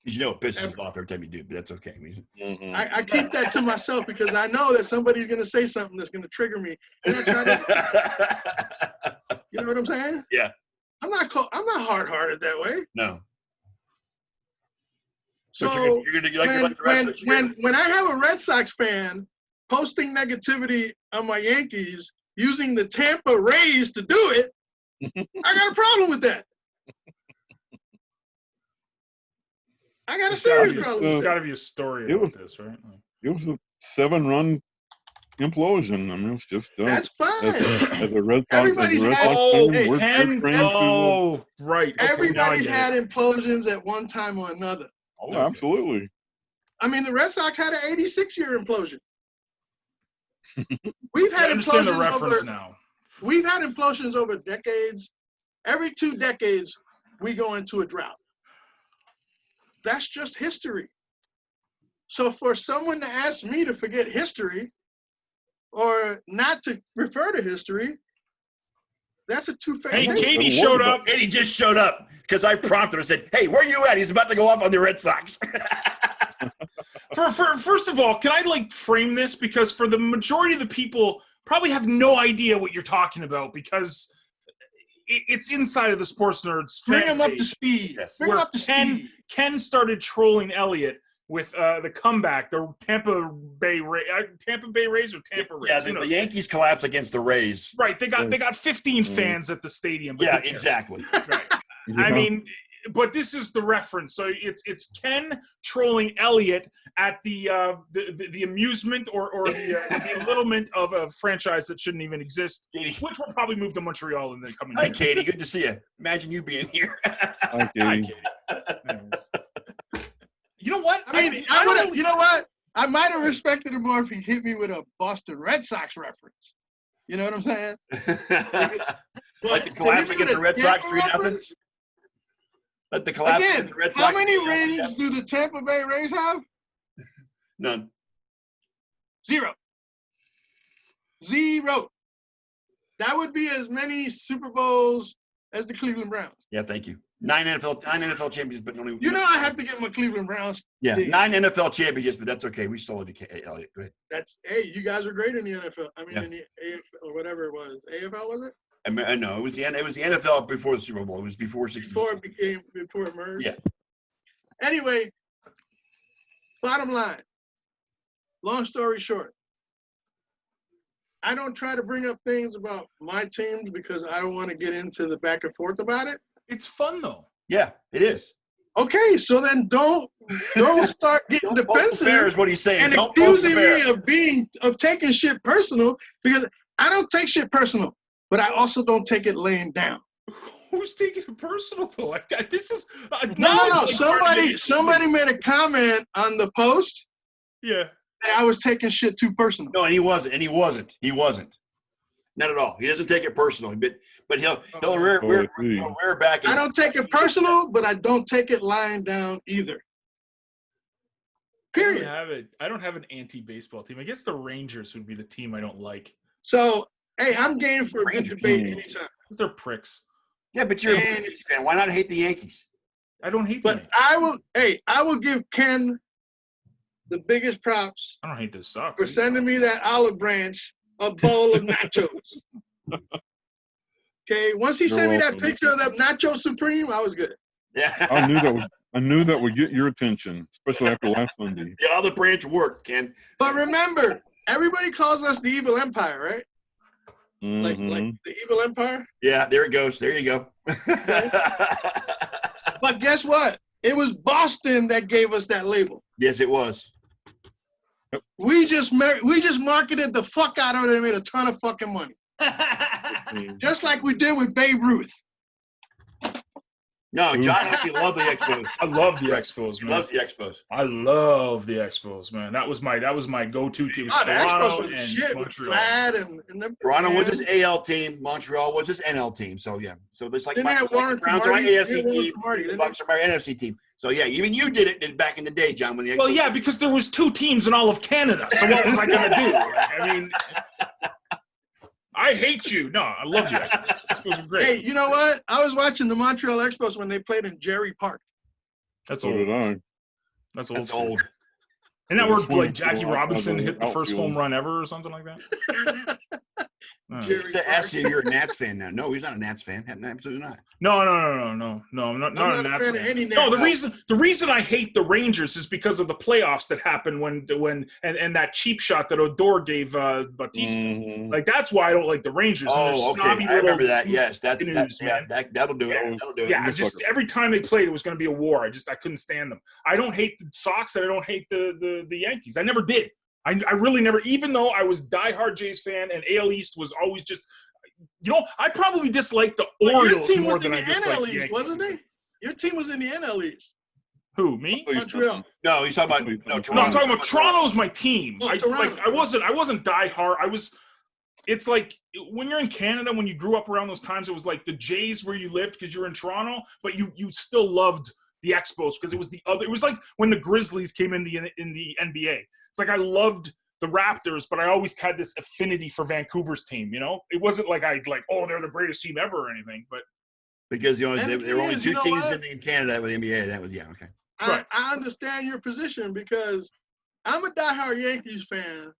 Because you know it pisses us off every time you do, but that's okay. I mean, Mhm. I keep that to myself because I know that somebody's going to say something that's going to trigger me. And I try to, you know what I'm saying? Yeah. I'm not hard-hearted that way. No. So you're gonna like the rest of this year. when I have a Red Sox fan posting negativity on my Yankees using the Tampa Rays to do it, I got a problem with that. I got a serious problem There's with got that. to be a story It about was- this, right? It was a 7-run implosion. I mean, it's just That's fine. as a Red Sox, Everybody's had- fan, hey, we're and trained to. right. Okay, Everybody's now I get had implosions at one time or another. Oh, absolutely. I mean, the Red Sox had an 86-year implosion. We've I had understand the implosions reference over. now. We've had implosions over decades. Every 2 decades, we go into a drought. That's just history. So for someone to ask me to forget history or not to refer to history, that's a two-faced Hey, thing. Katie showed up. Katie just showed up because I prompted her and said, hey, where you at? He's about to go off on the Red Sox. First of all, can I like frame this? Because for the majority of the people probably have no idea what you're talking about because it's inside of the Sports Nerds Bring fan him up to page, speed. Yes. Bring him where up to speed. Ken started trolling Elliott with the comeback, the Tampa Bay Rays or Tampa Rays. Yeah, the Yankees collapsed against the Rays. Right, they got 15 fans at the stadium. But Yeah, exactly. Right. I mean, but this is the reference. So it's Ken trolling Elliott at the amusement or the belittlement of a franchise that shouldn't even exist, Katie. which will probably move to Montreal and then come in. Hi, Katie. Good to see you. Imagine you being here. Hi, Hi, Katie. Katie. You know what? I mean, I would have. You know what? I might have respected him more if he hit me with a Boston Red Sox reference. You know what I'm saying? Like the collapse against the Red Sox 3-0. Like the collapse Again, against the Red Sox. how many 3-0. rings do the Tampa Bay Rays have? None. 0. That would be as many Super Bowls as the Cleveland Browns. Yeah, thank you. 9 NFL champions, but only. You know I have to give him a Cleveland Browns. Yeah, thing. 9 NFL championships, but that's okay. We still have Elliott. Go ahead. Hey, you guys are great in the NFL. I mean, Yeah. in the AFL or whatever it was. AFL was it? I mean, no, it was the NFL before the Super Bowl. It was before 60. Before it merged. Yeah. Anyway, bottom line. Long story short, I don't try to bring up things about my teams because I don't want to get into the back and forth about it. It's fun though. Yeah, it is. Okay, so then don't start getting Don't poke the defensive bear is what he's saying. and Don't poke the accusing bear. me of taking shit personal because I don't take shit personal, but I also don't take it laying down. Who's taking it personal though? This is No. Somebody made a comment on the post. Yeah. That I was taking shit too personal. No, and he wasn't. Not at all. He doesn't take it personally, but he'll rear back. I don't take it personal, but I don't take it lying down either. Period. I don't have an anti-baseball team. I guess the Rangers would be the team I don't like. So, hey, I'm game for a good debate anytime. They're pricks. Yeah, but you're a Blue Jays fan. Why not hate the Yankees? I don't hate them. But I will give Ken the biggest props. I don't hate this Sox for sending me that olive branch, a bowl of nachos. Okay, once he sent me that picture of that Nacho Supreme, I was good. Yeah, I knew that would get your attention, especially after last Sunday. The olive branch worked, Ken. But remember, everybody calls us the evil empire, right? Mm-hmm. Like the evil empire. Yeah, there it goes. There you go. Okay. But guess what? It was Boston that gave us that label. Yes, it was. We just marketed the fuck out of it and made a ton of fucking money. Just like we did with Babe Ruth. No, John actually loved the Expos. I love the Expos, man. He loves the Expos. I love the Expos, man. That was my go-to team. It was the Toronto Expos was and shit Montreal. with them. Toronto was his AL team. Montreal was his NL team. So yeah. So it's like Didn't have Warren the Browns are my Cromartie? AFC Didn't team. Cromartie, The didn't Bucks are my NFC team. So yeah, even you did it back in the day, John. When the Expos Well, yeah, because there was 2 teams in all of Canada. So what was I going to do? I mean, I hate you. No, I love you. Expos are great. Hey, you know what? I was watching the Montreal Expos when they played in Jerry Park. That's So old. did I. That's old. That's old. Isn't that Yeah, where swimming like Jackie pool Robinson out hit the first outfield. home run ever or something like that? Jerry He asked you, you're a Nats fan now. No, he's not a Nats fan. Absolutely not. No. I'm not not a a Nats fan of fan. any No, Nats. the reason I hate the Rangers is because of the playoffs that happened when that cheap shot that Odor gave Bautista. Mhm. Like that's why I don't like the Rangers. And Oh, their okay. snobby I remember little that. Yes, that'll do it. Yeah. That'll do it. Yeah, Looks just like every time they played, it was going to be a war. I couldn't stand them. I don't hate the Sox, and I don't hate the Yankees. I never did. I really never. Even though I was diehard Jays fan, and AL East was always just, I probably disliked the Your Orioles team more was than in I the disliked NL the East, Yankees. wasn't it? Your team was in the NL East. Who, me? Montreal. No, he's talking about Toronto. No, I'm talking about Toronto's my team. Oh, I Toronto. wasn't diehard. It's like when you're in Canada, when you grew up around those times, it was like the Jays where you lived because you're in Toronto, but you still loved the Expos because it was the other. It was like when the Grizzlies came in the NBA. It's like I loved the Raptors, but I always had this affinity for Vancouver's team. You know, it wasn't like they're the greatest team ever or anything. But because there were only two teams what? in Canada with the NBA. That was okay. Right. I understand your position because I'm a diehard Yankees fan.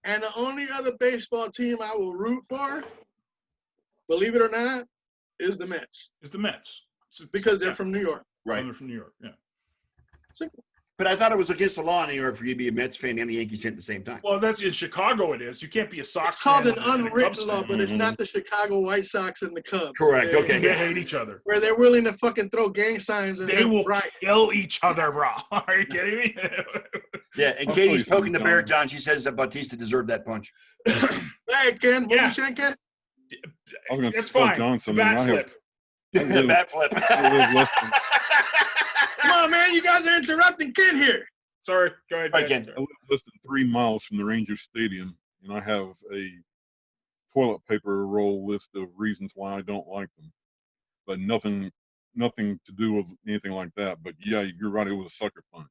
And the only other baseball team I will root for, believe it or not, is the Mets. It's the Mets. Because they're from New York. Right. They're from New York, yeah. Simple. But I thought it was against the law in New York for you to be a Mets fan and a Yankees fan at the same time. Well, that's in Chicago. It is. You can't be a Sox It's called fan an and a Cubs unwritten law, fan. but it's not the Chicago White Sox and the Cubs. Correct. Okay. They hate each other. Where they're willing to fucking throw gang signs and They will right. kill each other, bro. Are you kidding me? Yeah, and Katie's poking the bear, John. She says that Bautista deserved that punch. Hey, Ken, what you saying, Ken? That's fine. Johnson, Bat flip. The bat flip. Come on, man. You guys are interrupting Ken here. Sorry. Go ahead. Right, Ken. I live less than 3 miles from the Rangers Stadium, and I have a toilet paper roll list of reasons why I don't like them. But nothing to do with anything like that. But yeah, you're right. It was a sucker punch.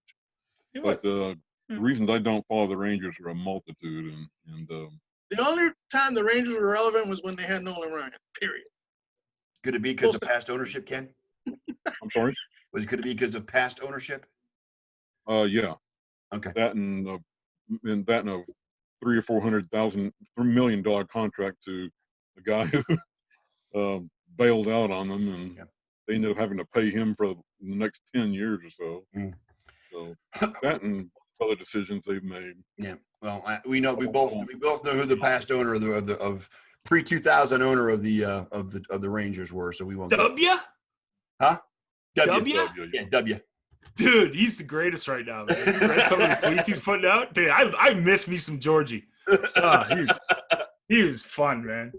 But the reasons I don't follow the Rangers are a multitude, and The only time the Rangers were relevant was when they had Nolan Ryan, period. Could it be because of past ownership, Ken? I'm sorry? Could it be because of past ownership? Yeah. Okay. That and a $300,000 or $400,000, $3 million contract to a guy who bailed out on them, and they ended up having to pay him for the next 10 years or so. So that and other decisions they've made. Yeah. Well, we both know who the past owner of pre-2000 owner of the Rangers were. So we won't. W? Huh? W? Yeah, W. Dude, he's the greatest right now, man. You read some of the tweets he's putting out? Dude, I miss me some Georgie. He was fun, man.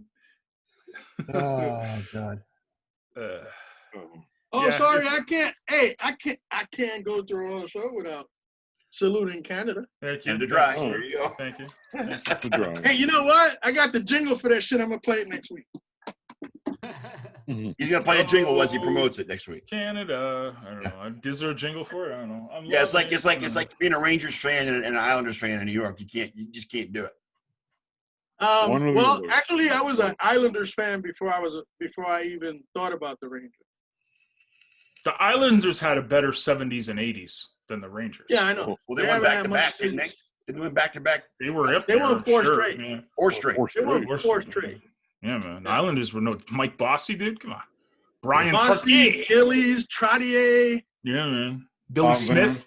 Oh God. Sorry, I can't. Hey, I can't go through a whole show without saluting Canada. Thank you. And the dry. There you go. Thank you. Hey, you know what? I got the jingle for that shit. I'm gonna play it next week. He's gonna play a jingle as he promotes it next week. Canada. I don't know. Is there a jingle for it? I don't know. It's like being a Rangers fan and an Islanders fan in New York. You just can't do it. Well, actually, I was an Islanders fan before I even thought about the Rangers. The Islanders had a better 70s and 80s than the Rangers. Yeah, I know. Well, they went back to back, didn't they? Didn't they win back to back? They were up They there. won four straight. Man. Four straight. They won four straight. Yeah, man. The Islanders were Mike Bossy, dude. Come on. Brian Bossy, Parquet. Gillies, Trottier. Yeah, man. Billy Smith.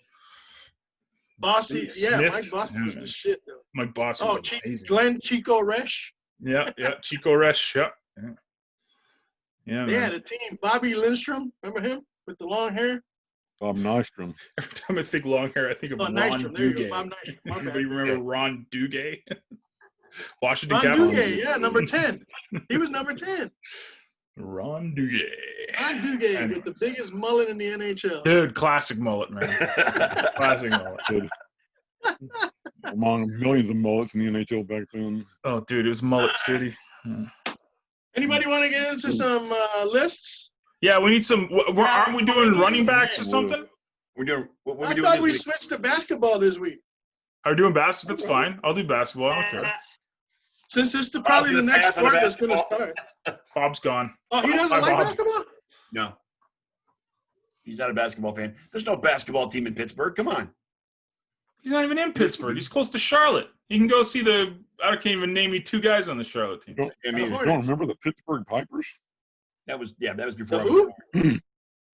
Bossy. Yeah, Smith. Mike Bossy was the shit, though. Mike Bossy was amazing. Glenn Chico Resch. Yeah. Chico Resch. Yeah, They man. had a team. Bobby Lindstrom. Remember him with the long hair? Bob Nystrom. Every time I think long hair, I think of Ron Nystrom. There you go, Duguay. Bob Nystrom. My bad. Anybody remember Ron Duguay? Washington Ron Capitals. Duguay, yeah, number 10. He was number 10. Ron Duguay. Ron Duguay with the biggest mullet in the NHL. Dude, classic mullet, man. Classic mullet. Dude. Among millions of mullets in the NHL back then. Oh, dude, it was Mullet City. Anybody want to get into some lists? Yeah, we need some. Aren't we doing running backs or something? We're doing. What I we doing thought this we week? switched to basketball this week. Are we doing basketball? That's fine. I'll do basketball. I don't care. Since this is probably the next pass on the sport that's going to basketball. start. Bob's gone. Oh, he doesn't Bye, like Bob. basketball? No. He's not a basketball fan. There's no basketball team in Pittsburgh. Come on. He's not even in Pittsburgh. He's close to Charlotte. You can go see I can't even name you two guys on the Charlotte team. You I mean, don't remember the Pittsburgh Pipers? that was before. The I was who? born.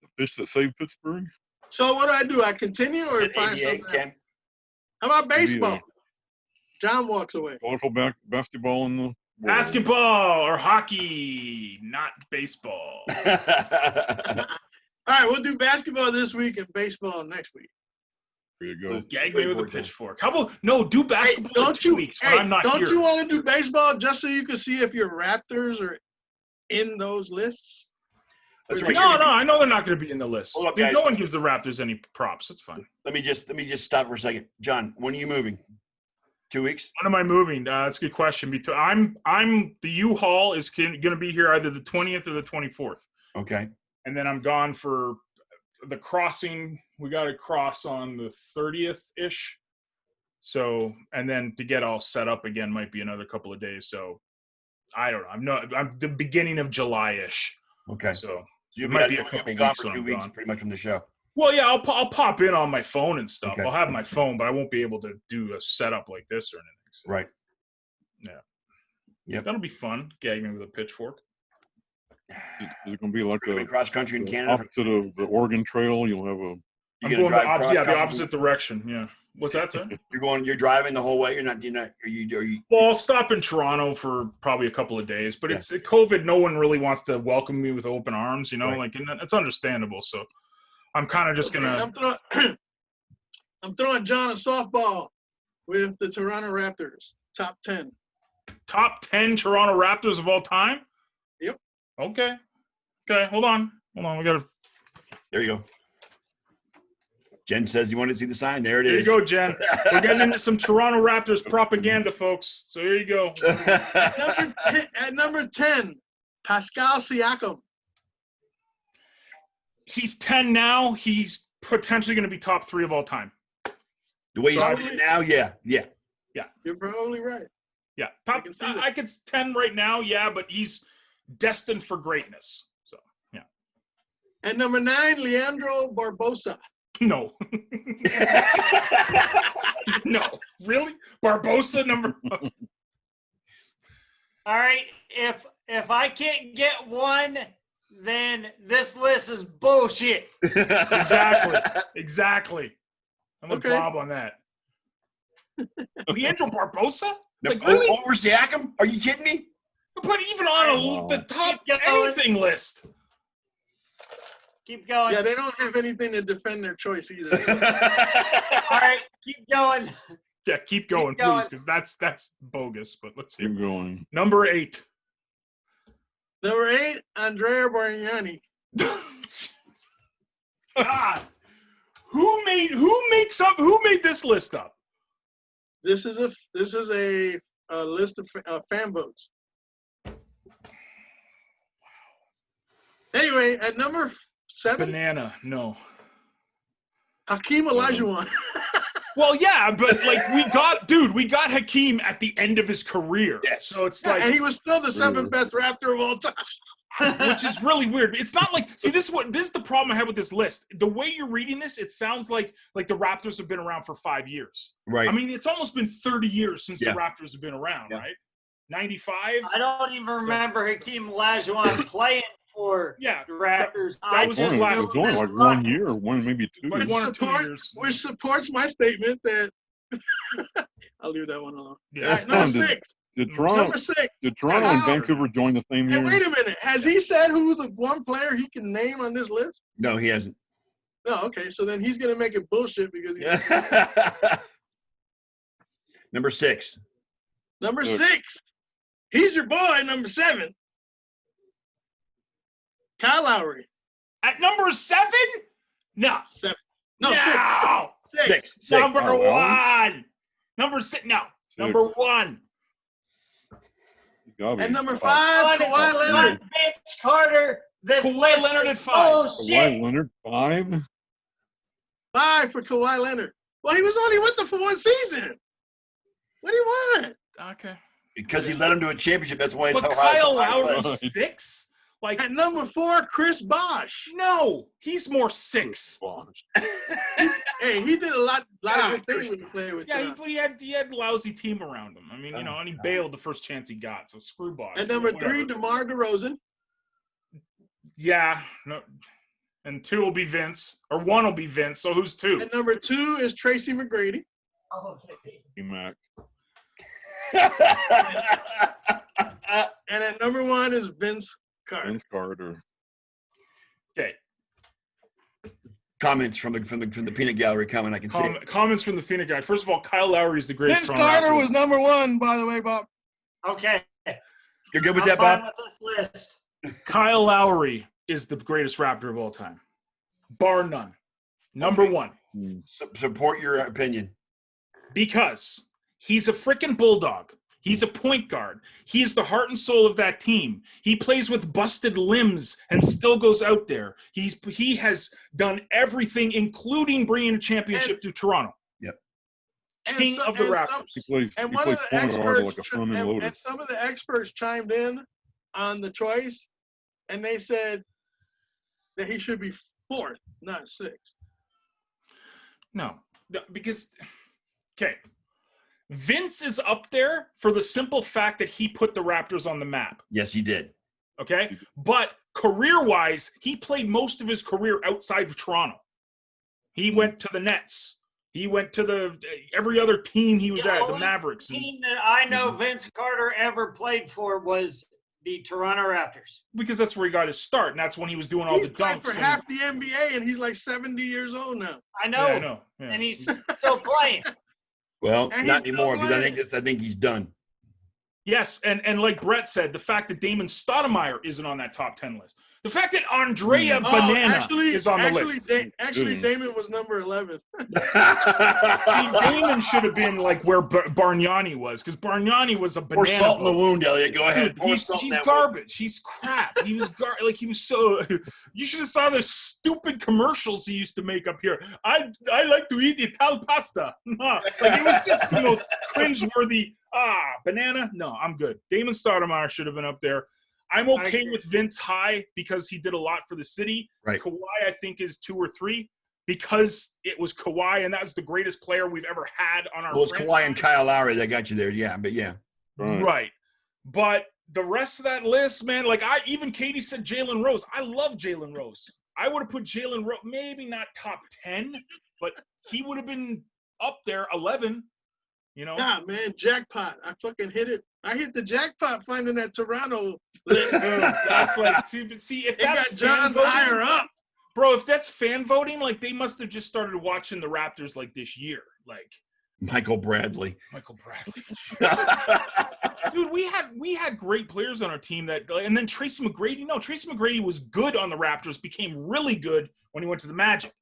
The fish that saved Pittsburgh? So what do? I continue or Is it find 88, something else? Ken? How about baseball? John walks away. Colorful basketball in the world. Basketball or hockey, not baseball. All right, we'll do basketball this week and baseball next week. There you go. Gag me with a pitchfork. How about do basketball in 2 weeks when I'm not don't here? you want to do baseball just so you can see if your Raptors are in those lists? That's right. No, I know they're not going to be in the list. Hold up, Dude, guys. no one gives the Raptors any props. That's fine. Let me just stop for a second. John, when are you moving? 2 weeks? When am I moving? That's a good question. I'm the U-Haul is going to be here either the 20th or the 24th. Okay. And then I'm gone for the crossing. We got to cross on the 30th-ish. So, and then to get all set up again might be another couple of days. So, I don't know. I'm the beginning of July-ish. Okay. So You'll might be a you'll couple be gone weeks for when 2 I'm weeks, gone. pretty much from the show. Well, yeah, I'll pop in on my phone and stuff. Okay. I'll have my phone, but I won't be able to do a setup like this or anything. So, Right. yeah. Yep. That'll be fun. Gag me with a pitchfork. Is it going to be like Going cross country in the Canada. opposite of the Oregon Trail? You'll have a. I'm You're going gonna drive cross the country. opposite direction. Yeah. What's that, sir? You're driving the whole way. Are you? Well, I'll stop in Toronto for probably a couple of days, but Yeah. it's COVID. No one really wants to welcome me with open arms, you know, Right. and it's understandable. So I'm kind of just gonna. I'm throwing John a softball with the Toronto Raptors, top 10. Top 10 Toronto Raptors of all time? Yep. Okay. Hold on. We gotta. There you go. Jen says you want to see the sign. There it There is. you go, Jen. We're getting into some Toronto Raptors propaganda, folks. So here you go. At number 10, Pascal Siakam. He's 10 now. He's potentially going to be top 3 of all time. The way he's Probably. playing now, yeah. You're probably right. Yeah, can see that. I could 10 right now. Yeah, but he's destined for greatness. So yeah. At number 9, Leandro Barbosa. No. No. Really? Barbosa number. All right, if I can't get one, then this list is bullshit. Exactly. I'm with Okay. Bob on that. Leandro Barbosa? No, Like, really? over Siakam? Are you kidding me? But even on Wow. the top Keep going. anything list. Keep going. Yeah, they don't have anything to defend their choice either. All right, keep going. Yeah, keep going, Keep going. please, because that's bogus. But let's see. Keep going. Number 8. Number 8, Andrea Bargnani. God, who made this list up? This is a list of fan votes. Anyway, at number 7, Banana, no. Hakeem Olajuwon. Well, yeah, but like we got Hakeem at the end of his career. Yes. So it's Yeah, like, and he was still the 7th best Raptor of all time. which is really weird. It's not like, see, this is the problem I have with this list. The way you're reading this, it sounds like the Raptors have been around for 5 years. Right. I mean, it's almost been 30 years since Yeah. the Raptors have been around, Yeah. right? 95? I don't even remember Hakeem Olajuwon playing for Yeah. the Raptors. that was his It's last- only like 1 year, maybe 2. Like 1 or 2 Support- years. Which supports my statement that I'll leave that one alone. Yeah. All right, number Did- 6. Did Toronto Number 6. and Vancouver join the same Hey, year? wait a minute. Has he said who the one player he can name on this list? No, he hasn't. No, okay. So then he's gonna make it bullshit because he's Number 6. number Look. 6. He's your boy, number 7. Kyle Lowry. At number 7? No. 7. No, No. 6. 6. 6. Number Oh, well. 1. Number 6. No. Six. Number 1. Gotta be And number five. 5, Kawhi Leonard. Vince Carter. This Kawhi list Leonard is at 5. bullshit. Kawhi Leonard, 5. 5 for Kawhi Leonard. Well, he was only with them for 1 season. What do you want? Okay. Because he led him to a championship. That's why it's But so high. Kyle so high. Lowry Right. 6? Like, At number 4, Chris Bosh. no. He's more 6. Hey, he did a lot of God, good things when he played with Yeah, John. he had lousy team around him. I mean, and he bailed the first chance he got. So screw Bosh. At number Whatever. 3, DeMar DeRozan. Yeah. No. And 2 will be Vince. Or 1 will be Vince. So who's 2? At number 2 is Tracy McGrady. Mac. And at number 1 is Vince Carter. Vince Carter. Okay. Comments from the peanut gallery comment. I can see it. Comments from the Phoenix guy. First of all, Kyle Lowry is the greatest Vince Toronto Carter Raptor. was number 1, by the way, Bob. Okay. You're good with I'm that, fine Bob? with this list. Kyle Lowry is the greatest Raptor of all time, bar none. Number one. Support your opinion. Because he's a freaking bulldog. He's a point guard. He is the heart and soul of that team. He plays with busted limbs and still goes out there. He has done everything, including bringing a championship to Toronto. Yep. King of the Raptors. He plays One of the point guard like a experts, front end loader. and some of the experts chimed in on the choice, and they said that he should be 4th, not 6th. No, because, okay, Vince is up there for the simple fact that he put the Raptors on the map. Yes, he did. Okay, but career-wise, he played most of his career outside of Toronto. He went to the Nets. He went to every other team he was at, the Mavericks. The team that I know Vince Carter ever played for was the Toronto Raptors. Because that's where he got his start, and that's when he was doing all the played dunks. for half the NBA, and he's like 70 years old now. I know. Yeah, I know. Yeah. And he's still playing. Well, And not he's anymore still because I think he's done. Yes, and like Brett said, the fact that Damon Stoudemire isn't on that top 10 list. The fact that Andrea Banana is on the list. Actually, Damon was number 11. See, Damon should have been like where Bargnani was, because Bargnani was a banana. Pour salt in the boat. wound, Elliot. Go ahead. Dude, he's garbage. He's crap. He was like he was so. You should have saw the stupid commercials he used to make up here. I like to eat Ital pasta. Like it was just the most cringeworthy. Banana. No, I'm good. Damon Stoudemire should have been up there. I'm okay with Vince high because he did a lot for the city. Right. Kawhi, I think, is 2 or 3 because it was Kawhi, and that was the greatest player we've ever had on our. Well, it's Kawhi and Kyle Lowry that got you there. Yeah, but yeah. Right. But the rest of that list, man, like even Katie said Jalen Rose. I love Jalen Rose. I would have put Jalen Rose, maybe not top 10, but he would have been up there 11. You know? Yeah, man, jackpot. I fucking hit it. I hit the jackpot finding that Toronto list. That's like, see, if that's got John higher up. Bro, if that's fan voting, like they must have just started watching the Raptors like this year. Like Michael Bradley. Dude, we had great players on our team and then Tracy McGrady. No, Tracy McGrady was good on the Raptors, became really good when he went to the Magic.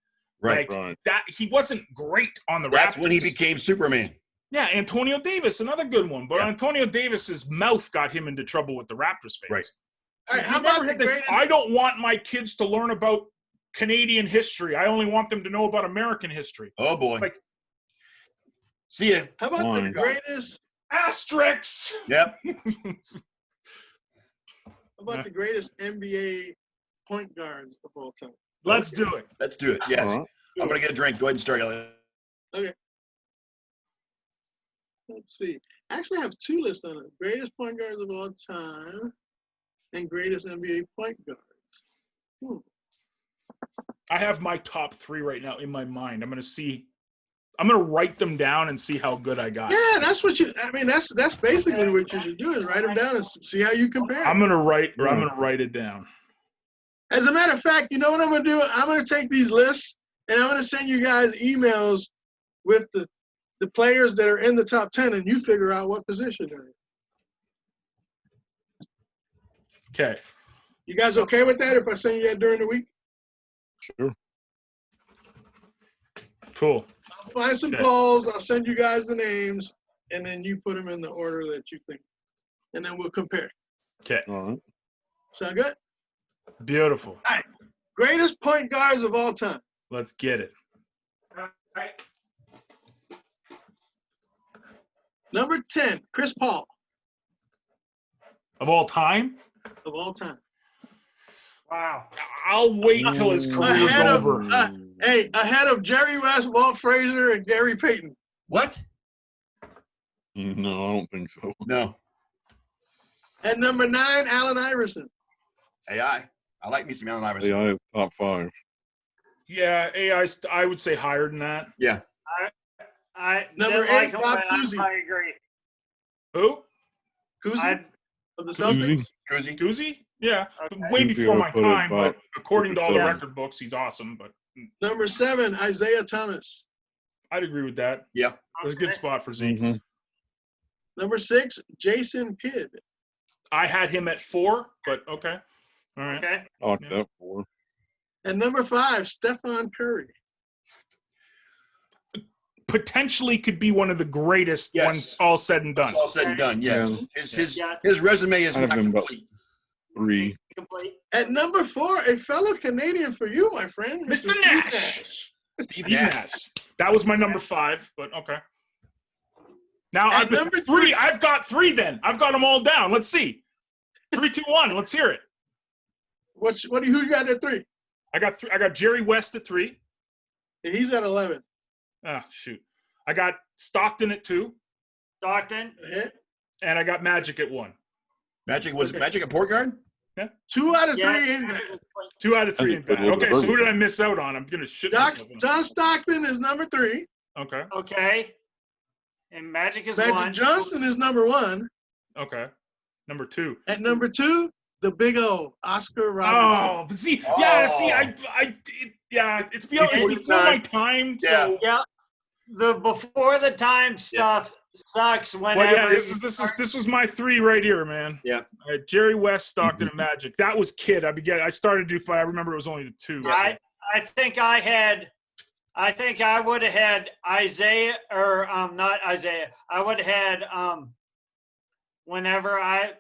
Right. That he wasn't great on the Raptors. That's when he became Superman. Yeah, Antonio Davis, another good one. But Antonio Davis's mouth got him into trouble with the Raptors fans. Right. All right, how about the greatest? I don't want my kids to learn about Canadian history. I only want them to know about American history. Oh, boy. Like, see ya. How about the greatest? Asterisks. Yep. How about the greatest NBA point guards of all time? Let's do it. Let's do it. Yes. Right. I'm going to get a drink. Go ahead and start, Elliot. Okay. Let's see. I actually have 2 lists on it. Greatest point guards of all time and greatest NBA point guards. I have my top 3 right now in my mind. I'm going to write them down and see how good I got. Yeah, that's basically what you should do is write them down and see how you compare. I'm going to write it down. As a matter of fact, you know what I'm going to do? I'm going to take these lists and I'm going to send you guys emails with the players that are in the top 10 and you figure out what position they're in. Okay. You guys okay with that if I send you that during the week? Sure. Cool. I'll find some polls. I'll send you guys the names, and then you put them in the order that you think. And then we'll compare. Okay. All right. Sound good? Beautiful. All right. Greatest point guards of all time. Let's get it. Number 10, Chris Paul. Of all time? Of all time. Wow. I'll wait until his career's over. Ahead of Jerry West, Walt Frazier, and Gary Payton. What? No, I don't think so. No. And number 9, Allen Iverson. AI. I like me some Allen Iverson. Yeah, I have top 5. Yeah, I would say higher than that. Yeah. I Number 8, Bob Cousy. I agree. Who? Cousy of the Celtics. Cousy? Yeah, Okay. way before my Put it time, but about according to all the 57. record books, he's awesome. But Number 7, Isaiah Thomas. I'd agree with that. Yeah. It was a good spot for Zeke. Mhm. Number 6, Jason Kidd. I had him at 4, but okay. All right. Okay. I like Yeah. that 4. At number 5, Stephon Curry. Potentially could be one of the greatest Yes. once all said and done. It's all said and done. Yes, Yeah. his resume is I'd have not been about complete. 3. Complete. At number 4, a fellow Canadian for you, my friend, Mr. Steve Nash. Steve Steve Nash. Nash. That was my number 5, but okay. Now At I've been number 3. I've got 3 then. I've got them all down. Let's see. 3, 2, 1. Let's hear it. Who you got at 3? I got Jerry West at 3. He's at 11. Ah, shoot. I got Stockton at 2, Stockton. Hit. and I got Magic at 1. Magic was Okay. Magic a point guard? 2 out of 3 Yeah. in there. 2 out of 3 in Put a bad. little Okay, bit so who did early. I miss out on? I'm gonna shit myself. John Stockton is number 3. Okay. Okay. And Magic is Magic 1. Johnson is number 1. Okay. Number 2. At number 2, the big O, Oscar Robertson. Oh, but see, Oh. yeah, see, it's before my time. So, Yeah. The before the time stuff sucks well, whenever. yeah, this was my 3 right here, man. Yeah. Jerry West, Stockton, and Magic. That was kid. I started to do 5. I remember it was only the 2. I think I would have had Isaiah, or not Isaiah. I would have had whenever I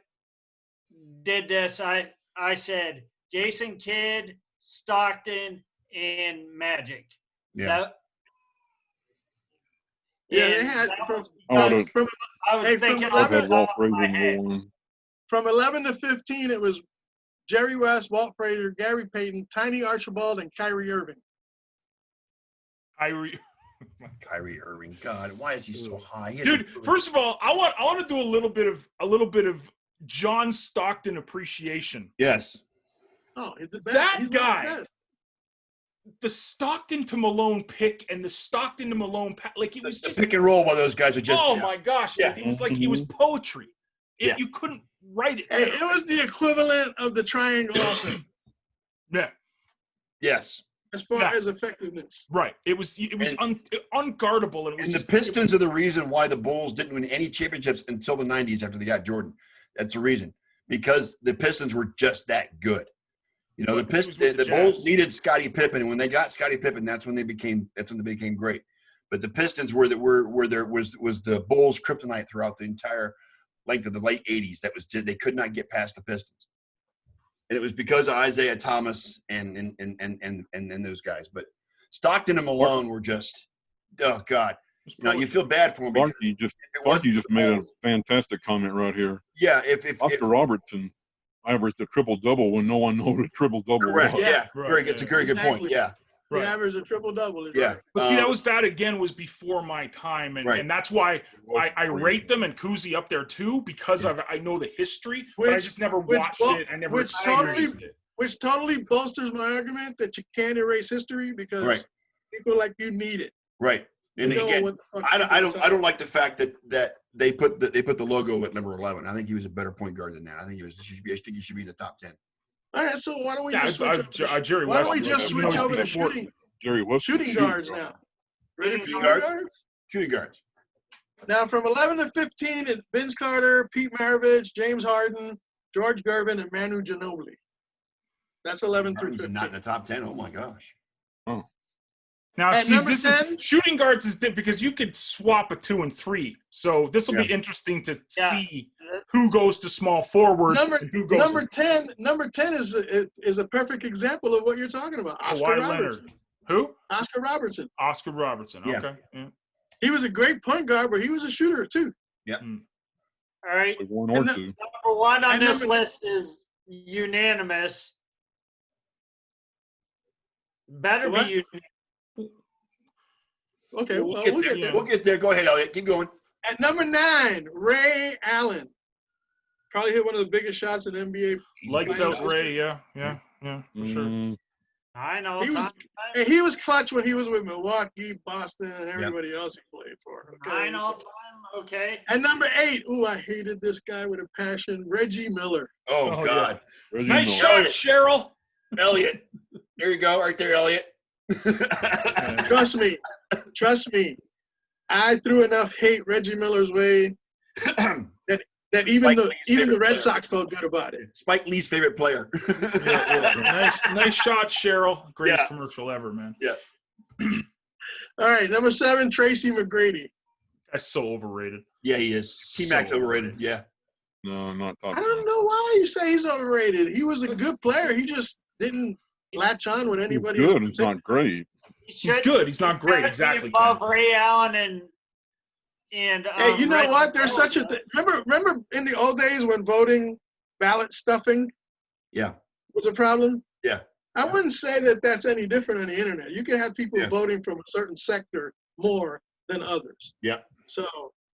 did this, I said Jason Kidd, Stockton, and Magic. Yeah. That, Yeah, they and had that from- was I because From, I was hey, from thinking I've off the had Walt top of my Frazier head. number 1. from 11 to 15, it was Jerry West, Walt Frazier, Gary Payton, Tiny Archibald, and Kyrie Irving. Kyrie Irving. God, why is he so high? Dude, first of all, I want to do a little bit of John Stockton appreciation. Yes. Oh, he's the best. That He's one of the guy. best. The Stockton to Malone pick and the Stockton to Malone like it was The just pick and roll while those guys are just. oh my gosh, Yeah. it was like it was poetry. Yeah. You couldn't write it. Hey, it was the equivalent of the triangle offense Yeah, Yes. as far Yeah. as effectiveness. right. It was unguardable, and it was And the just, Pistons are the reason why the Bulls didn't win any championships until the 90s after they got Jordan. That's the reason. Because the Pistons were just that good. You know, It was with the the Bulls Jazz. needed Scottie Pippen, and when they got Scottie Pippen, that's when they became great. But the Pistons were there was the Bulls' kryptonite throughout the entire length of the late 80s. That was just, they could not get past the Pistons. And it was because of Isaiah Thomas and those guys. But Stockton and Malone were just, oh God. You know, you feel bad for them. because Clarky just if it wasn't just the made a Bulls- fantastic comment right here. Yeah, if Oscar Robertson averaged a triple-double when no one knew what a triple-double correct, was. yeah, Right, it's a very good point. Exactly. Yeah, The right. average of triple-double. Is yeah. right. But see, that was before my time, and, Right. and that's why I rate them and Kuzi up there too, because I know the history, but I just never watched it. I never experienced it. Which totally bolsters my argument that you can't erase history because Right. people like you need it. Right. And You know again, what the fuck I people don't talking like the fact that they put the logo at number 11. I think he was a better point guard than that. I think he should be in the top 10. All right, so why don't we Yeah, just switch over? Jerry Why West. don't we just even though switch he's over to before- Jerry West was shooting shooting guards guard. now? Ready for Shooting shooting guards? guards? Shooting guards. Now, from 11 to 15, it's Vince Carter, Pete Maravich, James Harden, George Gervin, and Manu Ginobili. That's 11 through Harden's 15. not in the top 10. Oh my gosh. Now, At see, number this 10? is shooting guards is different because you could swap a 2 and 3. So this will be interesting to see who goes to small forward and who goes Number 10 is a perfect example of what you're talking about. Oscar Kawhi Robertson. Leonard. Who? Oscar Robertson. Oscar Robertson. Yeah. Okay. Yeah. He was a great point guard, but he was a shooter too. All right. Like 1 or And the- 2. Number 1 on And this number- list is unanimous. Better What? be Okay, We'll well, get we'll there. get there. We'll get there. Go ahead, Elliot. Keep going. At number 9, Ray Allen. Probably hit one of the biggest shots in NBA. Lights Playing out shooter. Ray. Yeah. For sure. Mm, I know. He was- Time. And he was clutch when he was with Milwaukee, Boston, and everybody else he played for. Okay? I know. Time. Okay. At number 8, I hated this guy with a passion, Reggie Miller. Oh, Oh, God. Reggie Nice Miller. shot, Cheryl. Elliot. There you go. Right there, Elliot. Trust me. I threw enough hate Reggie Miller's way that even Spike Lee's the favorite Red player. Sox felt good about it. Spike Lee's favorite player. Nice shot, Cheryl. Greatest Yeah. commercial ever, man. Yeah. All right, number 7, Tracy McGrady. That's so overrated. Yeah, he is. T-Mac's So overrated. Yeah. No, not I top. don't know why you say he's overrated. He was a good player. He just didn't latch on when He's anybody good. else. It's not great. He's good. He's not great. Exactly. Above Ken. Ray Allen and Hey, you know Reggie what? There's Miller. such a thing. Remember in the old days when voting ballot stuffing Yeah. was a problem? Yeah. I wouldn't say that that's any different on the internet. You can have people Yeah. voting from a certain sector more than others. Yeah. So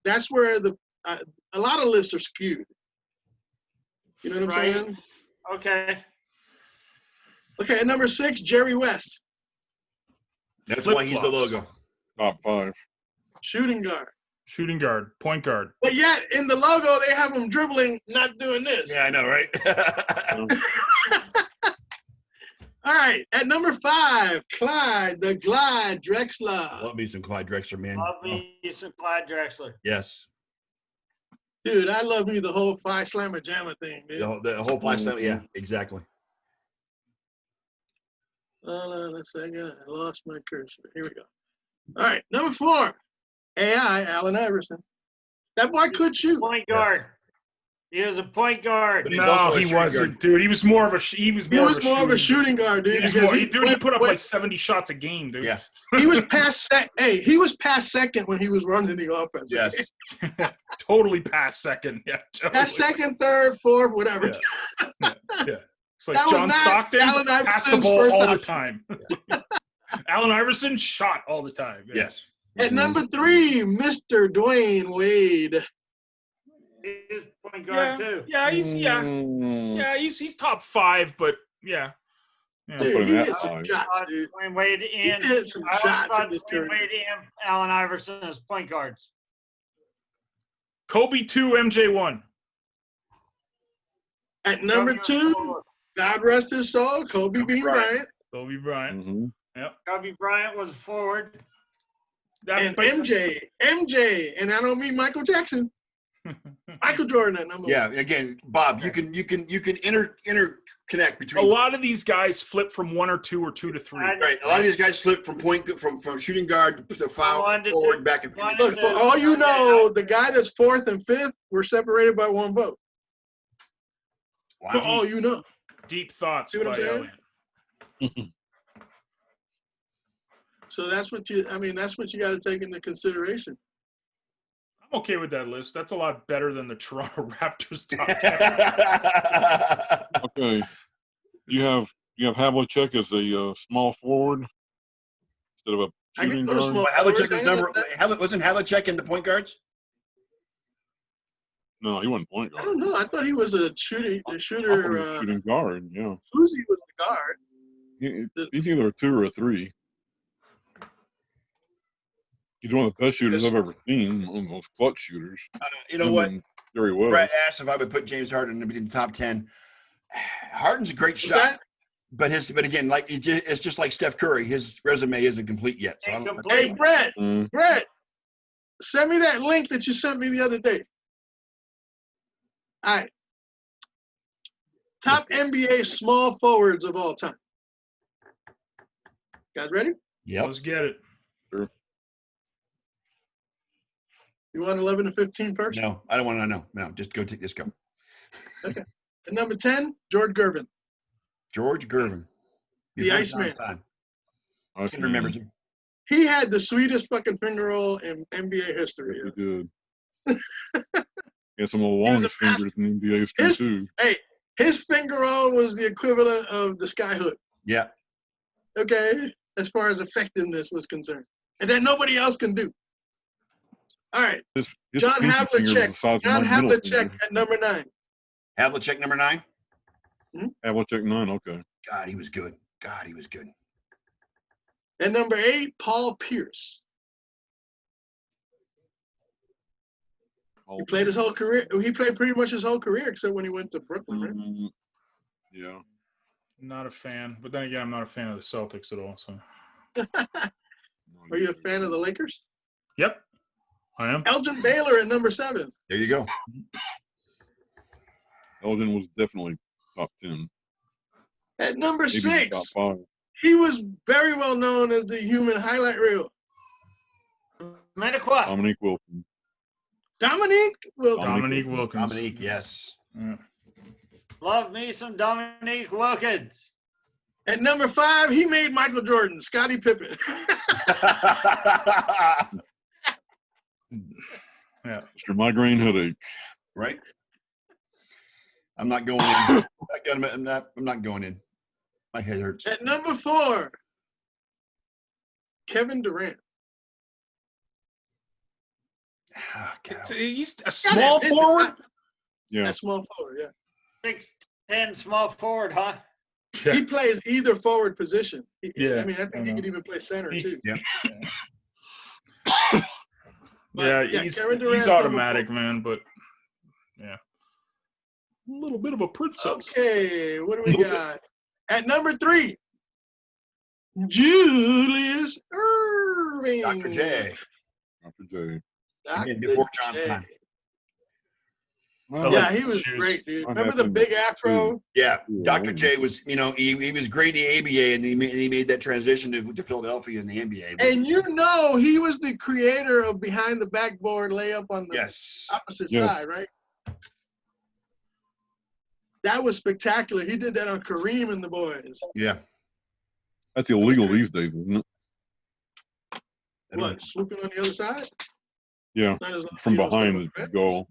that's where a lot of lists are skewed. You know what I'm Right. saying? Okay. Okay, at number 6, Jerry West, That's why he's the Flip-flops. logo. Top 5. shooting guard. Shooting guard, point guard. But yet in the logo they have him dribbling, not doing this. Yeah, I know, right? All right, at number 5, Clyde the Glide Drexler. Love me some Clyde Drexler, man. Love me some Clyde Drexler. Yes. Dude, I love me the whole Phi Slamma Jamma thing, dude. The whole 5 7. Yeah, exactly. Hold on a second. I lost my cursor. Here we go. All right, number 4, AI, Allen Iverson. That boy could shoot. Point guard. He was a point guard. But he's No, also a he shooting wasn't, guard. dude. He was more of a. He was more of a shooting guard, dude. He was because more, dude, he put up when- like 70 shots a game, dude. Yeah. he was past he was past second when he was running the offense. Yes. Totally past second. Yeah. Totally. Past second, third, fourth, whatever. Yeah. It's like That was John not Stockton Allen passed the Iverson's ball first all the option. time. Allen Iverson shot all the time. Yeah. Yes. At number 3, Mr. Dwayne Wade. He's point guard too. Yeah, he's top 5, but yeah. I'll Dude, put him he at hit some 5. shots, dude. Dwayne Wade He and hit some I always shots thought in this Dwayne tournament. Wade and Allen Iverson as point guards. Kobe 2, MJ 1. At number 2, God rest his soul, Kobe Bean Bryant. Kobe Bryant. Mm-hmm. Kobe Bryant was a forward. And MJ, and I don't mean Michael Jackson. Michael Jordan at number 1. Yeah. Again, Bob, you can interconnect A between. lot of these guys flip from 1 or 2 or 2 to 3. Right. A lot of these guys flip from from shooting guard to foul One to forward two. back and One Look, for all you know, the guy that's 4th and 5th were separated by 1 vote. For Wow. all you know. Deep thoughts See what I'm by saying? Elliot. So that's what you got to take into consideration. I'm okay with that list. That's a lot better than the Toronto Raptors top 10. Okay. You have Havlicek as a small forward instead of a I can shooting go to guard. small Havlicek was wasn't Havlicek in the point guards? No, he wasn't point I guard. don't know. I thought he was a shooter. I thought he was shooting guard. Yeah. Susie was the guard. He's either a 2 or a 3. He's one of the best shooters I've ever seen. One of those clutch shooters. You know what? Very well. Brett asked if I would put James Harden in the top 10. Harden's a great What's shot, that? but again, like it's just like Steph Curry. His resume isn't complete yet. So I don't, Hey, Brett, Mm. send me that link that you sent me the other day. All right. Top NBA small forwards of all time. Guys ready? yep. Let's get it. You want 11 to 15 first? No, I don't want to know. No, just go. Just go. Okay. At number 10, George Gervin. George Gervin, The Before Iceman. John's time. I Ken remembers him. He had the sweetest fucking finger roll in NBA history. He did. He had some of the was a longest fingers in NBA history, His- too. Hey, his finger roll was the equivalent of the skyhook, Yeah. okay, as far as effectiveness was concerned. And that nobody else can do. All right, His John pinky finger was the Havlicek. size of John my middle Havlicek finger. at number 9. Havlicek number 9. Havlicek 9, okay. God, he was good. God, he was good. At number 8, Paul Pierce. He played his whole career. He played pretty much his whole career except when he went to Brooklyn, right? Mm, yeah. Not a fan, but then again, I'm not a fan of the Celtics at all. So, Are you a fan of the Lakers? yep, I am. Elgin Baylor at number 7. There you go. Elgin was definitely top 10. At number Maybe 6, top 5. he was very well known as the human highlight reel. Maniqua. Dominique Wilson. Dominique Wilkins. Dominique Wilkins. Dominique, yes. Yeah. Love me some Dominique Wilkins. At number 5, he made Michael Jordan, Scottie Pippen. Yeah. Mr. Migraine Headache. Right? I'm not going in. I'm not going in. My head hurts. At number 4, Kevin Durant. Ah, God. He's a small forward. Yeah. A small forward, yeah. 6'10" small forward, huh? Yeah. He plays either forward position. Yeah, I mean, I think he could even play center, too. Yeah. But, Yeah, Kevin Durant's he's number automatic, 4. man. But yeah, a little bit of a princess. Okay, what do we got? At number 3, Julius Irving. Dr. J. Dr. J. Again, before John's time. Well, Yeah, he was great, dude. Remember the big afro? Yeah, Dr. J was, he was great in the ABA, and he made that transition to Philadelphia in the NBA. And he was the creator of behind the backboard layup on the opposite side, right? That was spectacular. He did that on Kareem and the boys. Yeah. That's illegal these days, isn't it? What, swooping on the other side? Yeah, Not as long as from you don't behind step the up, goal.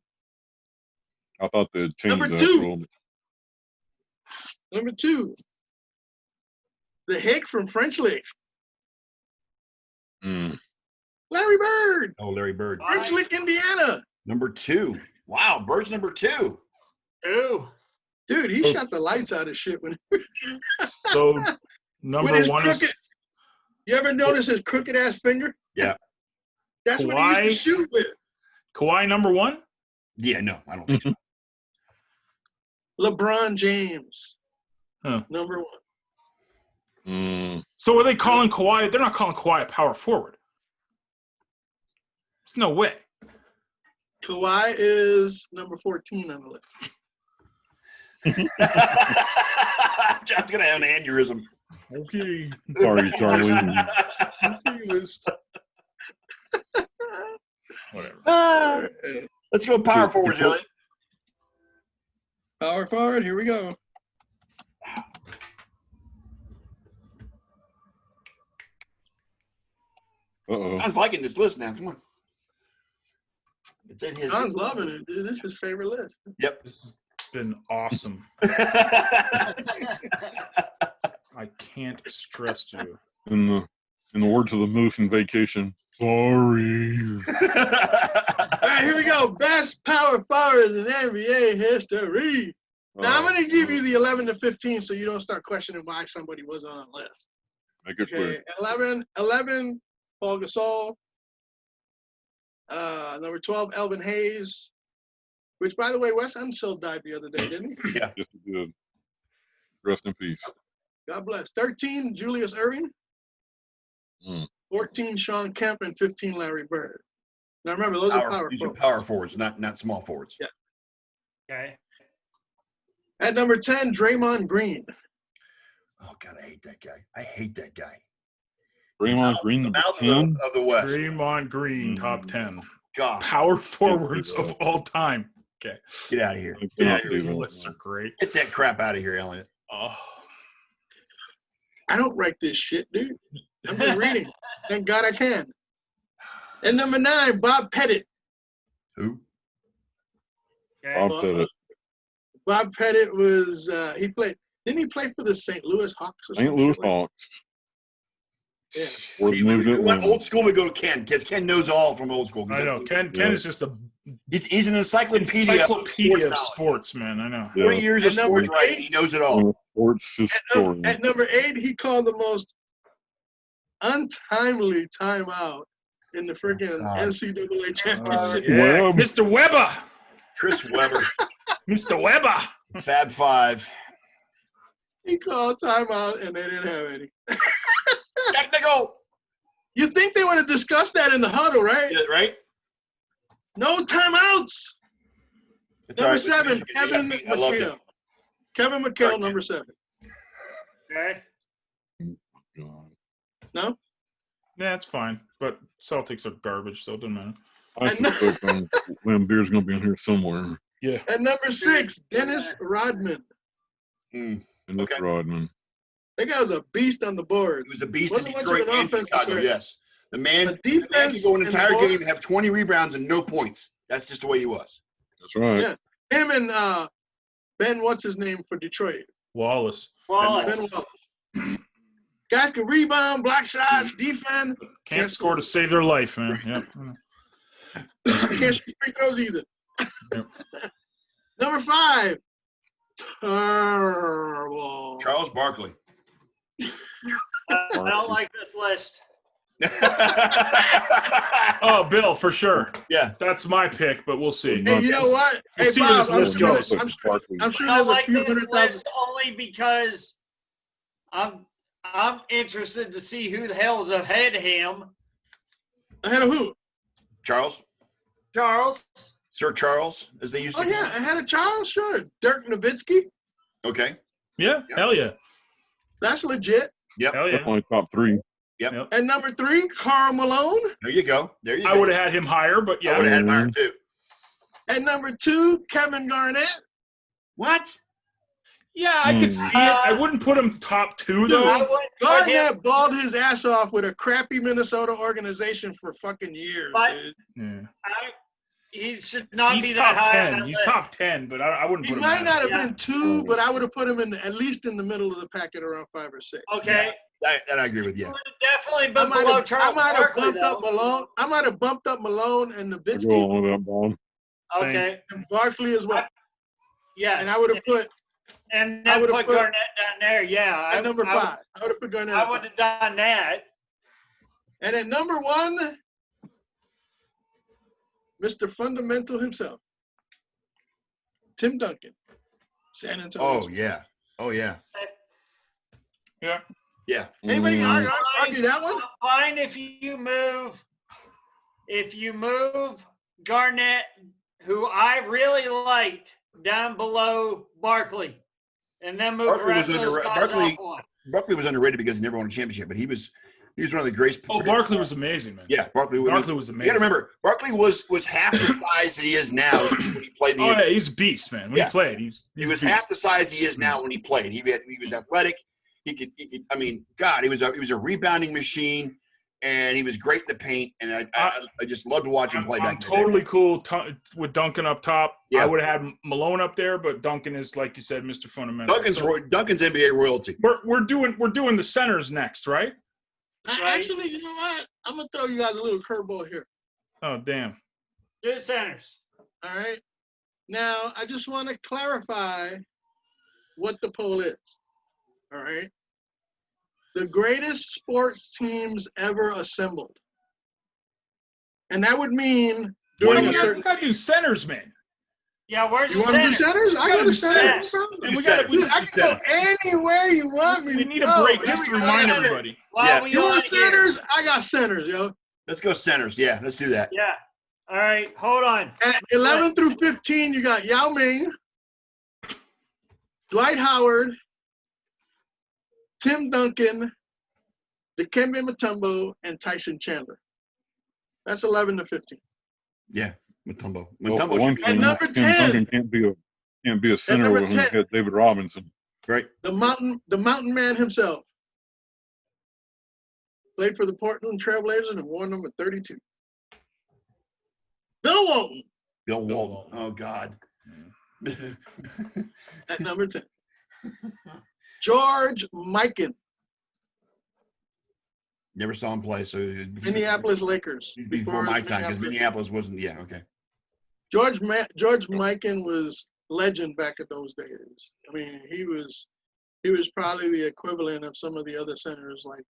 I thought they'd change Number that 2. rule. Number 2, the Hick from French Lick, Larry Bird. Oh, Larry Bird. French Lick, Indiana. Number 2. Wow, Bird's number 2. Ooh. Dude, he shot the lights out of shit when So with number his 1 crooked. is You ever notice his crooked ass finger? Yeah. That's what he used to shoot with. Kawhi. Number 1. Yeah, no, I don't think so. LeBron James. Huh. Number 1. So are they calling Kawhi? They're not calling Kawhi a power forward. There's no way. Kawhi is number 14 on the list. John's gonna have an aneurysm. Okay. Sorry, Charlie. List. Whatever. Let's go power forward, Elliot. Power forward, here we go. Uh-oh. John's liking this list now. Come on. It's in his. John's loving it, dude. This is his favorite list. Yep. This has been awesome. I can't stress to you. In the words of the Moose in Vacation, sorry. All right, here we go. Best power forwards in NBA history. Now, I'm going to give you the 11 to 15 so you don't start questioning why somebody was on a list. Make it Okay, quick. 11, Paul Gasol. Number 12, Elvin Hayes. Which, by the way, Wes Unseld died the other day, didn't he? Yeah. Yes, it did. Rest in peace. God bless. 13, Julius Irving. 14, Sean Kemp, and 15, Larry Bird. Now remember, those are power These are forwards. power forwards, not small forwards. Yeah. Okay. At number 10, Draymond Green. Oh God, I hate that guy. I hate that guy. Draymond Green, The number mouth 10. of the West. Draymond Green, top 10. God, Power forwards of all time. Okay. get out of here. I Get out cannot of do here. The that. lists are great. Get that crap out of here, Elliot. Oh. I don't write this shit, dude. I'm just reading. Thank God I can. At number 9, Bob Pettit. Who? Okay. Bob Pettit. Bob Pettit was he played. Didn't he play for the St. Louis Hawks? Or St. some Louis shit like Hawks. that? Yeah. Or See, moved we it went when- old school. We go to Ken because Ken knows all from old school. I know. Ken is just a He's an encyclopedia, encyclopedia of knowledge. sports, man. I know. 40 years of And number sports writing. 8, He knows it all. Sports historian. At number 8, he called the most untimely timeout in the freaking God. NCAA championship. Yeah. Webb. Mr. Weber. Chris Webber, Mr. Weber. Fab Five. He called timeout, and they didn't have any. Technical. You think they would have discussed that in the huddle, right? Yeah, right? No timeouts. It's all Number right. 7, Michigan, they got Kevin beat. I loved it. McHale. Kevin McHale, number 7. Okay. God. No? Yeah, it's fine. But Celtics are garbage, so it doesn't matter. I suspect Lambeer's going to be in here somewhere. Yeah. At number 6, Dennis Rodman. Mm. And it's Okay. Rodman. That guy was a beast on the board. He was a beast in Wasn't much of Detroit an and offensive Chicago. threat. Yes, the man But could defense go an and entire board- game and have 20 rebounds and no points. That's just the way he was. That's right. Yeah. Him and Ben, what's his name for Detroit? Wallace. Wallace. Ben Wallace. Guys can rebound, block shots, defend. Can't score to save their life, man. Yeah. Can't shoot free throws either. Yep. Number 5. Terrible. Charles Barkley. I don't like this list. Oh, Bill, for sure. Yeah. That's my pick, but we'll see. Hey, you know what? We'll Hey, see where Bob, this list goes. I'm sure I there's don't a like few this 100,000. list only because I'm interested to see who the hell's ahead of him. Ahead of who? Charles. Charles. Sir Charles, as they used to Oh, call yeah, him. ahead of Charles, sure. Dirk Nowitzki. Okay. Yeah, Yep. hell yeah. That's legit. Yep. Hell yeah. Definitely top 3. And number 3, Karl Malone. There you go. There you go. I would have had him higher, but I yeah. would have had Myron too. And number 2, Kevin Garnett. What? Yeah, I could see it. I wouldn't put him top 2, I though. would put him, Garnett balled his ass off with a crappy Minnesota organization for fucking years, But- dude. Yeah. he should not He's be that top high on 10. that He's list. top 10, but I wouldn't He put him might higher. not have Yeah. been 2, but I would have put him in at least in the middle of the packet around 5 or 6. Okay. That I agree with He you. would have definitely I been might below have Charles Barkley, bumped up though. Malone. I might have bumped up Malone and I go Nowitzki along with that, Bob. Okay. and Barkley as well. Yes. And I would have put And I then would've put put- Garnett down there. Yeah. at number 5. I would have put Garnett. I at would 5. have done that. And at number 1, Mr. Fundamental himself, Tim Duncan, San Antonio. Oh yeah. Oh yeah. Yeah. Yeah. Anybody Mm. argue that one? Fine if you move Garnett, who I really liked, down below Barkley, and then move Barkley the rest was of those under- guys Barkley- off one. Barkley was underrated because he never won a championship, but he was one of the greatest. Oh, Barkley was amazing, man. Yeah, Barkley was was You amazing. got to remember, Barkley was half the size he is now when he played the Oh, NBA. yeah, he's a beast, man. When Yeah. he played, He was half the size he is now when he played. He was athletic. He could. I mean, God, he was a rebounding machine, and he was great in the paint. And I just loved to watch him play I'm back in the day. totally cool with Duncan up top. Yeah. I would have had Malone up there, but Duncan is, like you said, Mr. Fundamental. Duncan's NBA royalty. We're doing the centers next, right? Actually, you know what? I'm going to throw you guys a little curveball here. Oh, damn. Two centers. All right. Now, I just want to clarify what the poll is. All right. The greatest sports teams ever assembled. And that would mean during We a certain. gotta do centers, man. Yeah, where's You the want to do center? centers? I gotta go to do centers. centers. No problem. And we Centers. got Dude, I can go anywhere you want me We to need go. a break Here just we to go. remind Center. everybody. Why Yeah. are we You on want here? centers? I got centers, yo. Let's go centers. Yeah, let's do that. Yeah. All right, hold on. At 11 through 15, you got Yao Ming, Dwight Howard, Tim Duncan, Dikembe Mutombo, and Tyson Chandler. That's 11 to 15. Yeah, Mutombo. Well, Mutombo for one should be And thing, number Tim 10. Duncan can't be a center number when he 10. had David Robinson. right. The mountain man himself. Played for the Portland Trailblazers and wore number 32. Bill Walton Bill Bill Walton. Walton. Oh God. at number 10. George Mikan, Never saw him play, so Minneapolis Lakers. before my time, because Minneapolis wasn't. Yeah, okay. George Mikan was legend back in those days. I mean, he was probably the equivalent of some of the other centers like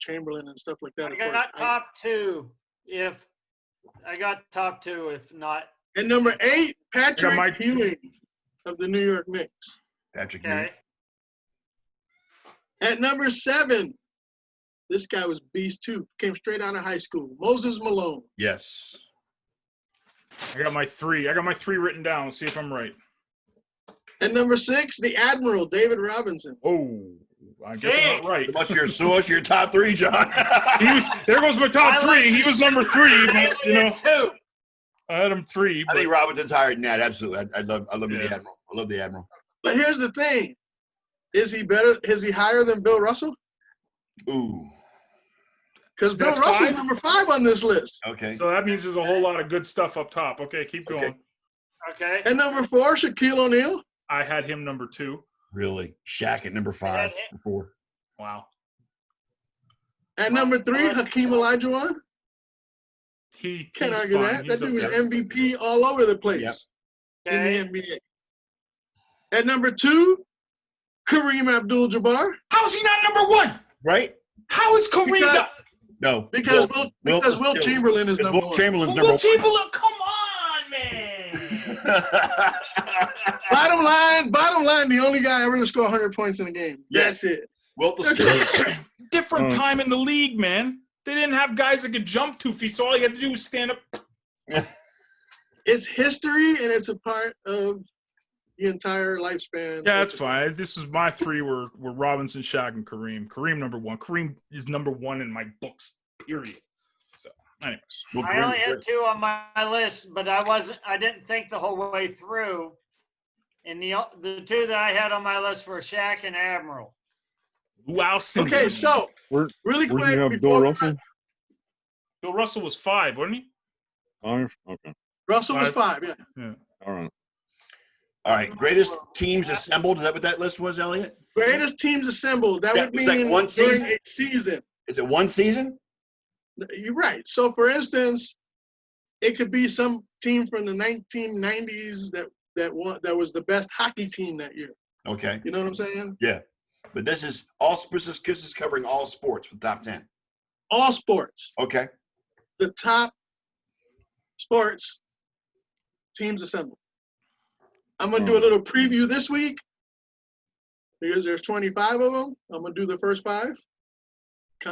Chamberlain and stuff like that. I Of course. got top two. If not, And number 8, Patrick Mike. Ewing of the New York Knicks. Patrick. okay. At number 7, this guy was beast too. Came straight out of high school. Moses Malone. Yes. I got my three written down. Let's see if I'm right. At number 6, the Admiral, David Robinson. Oh, I guess I'm not right. So what's your top 3, John? There goes my top 3. He was number 3, but Two. I had him 3. I think Robinson's higher than that. Absolutely. I love the Yeah. Admiral. I love the Admiral. But here's the thing. Is he better? Is he higher than Bill Russell? Ooh. Because Bill That's Russell's 5? number 5 on this list. Okay. So that means there's a whole lot of good stuff up top. Okay, keep going. Okay. Okay. At number 4, Shaquille O'Neal. I had him number 2. Really? Shaq at number 5 or 4. Wow. At number 3, Hakeem Olajuwon. He's Can't argue fine. that. He's That dude was up there. MVP all over the place Yep. Okay. in the NBA. At number 2, Kareem Abdul-Jabbar. How is he not number 1? Right? How is Kareem Because- not? No. Because Will still- Chamberlain is number Will 1. Chamberlain's number Will 1. Chamberlain, come on, man. Bottom line, the only guy ever to score 100 points in a game. Yes. That's it. Wilt the Skill. Different time in the league, man. They didn't have guys that could jump 2 feet, so all you had to do was stand up. It's history, and it's a part of the entire lifespan. Yeah, that's fine. This is my 3 were Robinson, Shaq, and Kareem. Kareem number 1. Kareem is number 1 in my books, period. So, anyways. Well, I only had 2 on my list, but I didn't think the whole way through. And the 2 that I had on my list were Shaq and Admiral. Wow, Okay, so really Where quick do you have before Bill we Russell? Bill Russell was 5, wasn't he? 5? Okay. Russell was 5. 5, yeah. All right. All right. Greatest teams assembled. Is that what that list was, Elliot? Greatest teams assembled. That would It's like mean one during season? a season. Is it one season? You're right. So, for instance, it could be some team from the 1990s that was the best hockey team that year. Okay. You know what I'm saying? Yeah. But this is covering all sports for the top 10. All sports. Okay. The top sports teams assembled. I'm going to do a little preview this week because there's 25 of them. I'm going to do the first 5,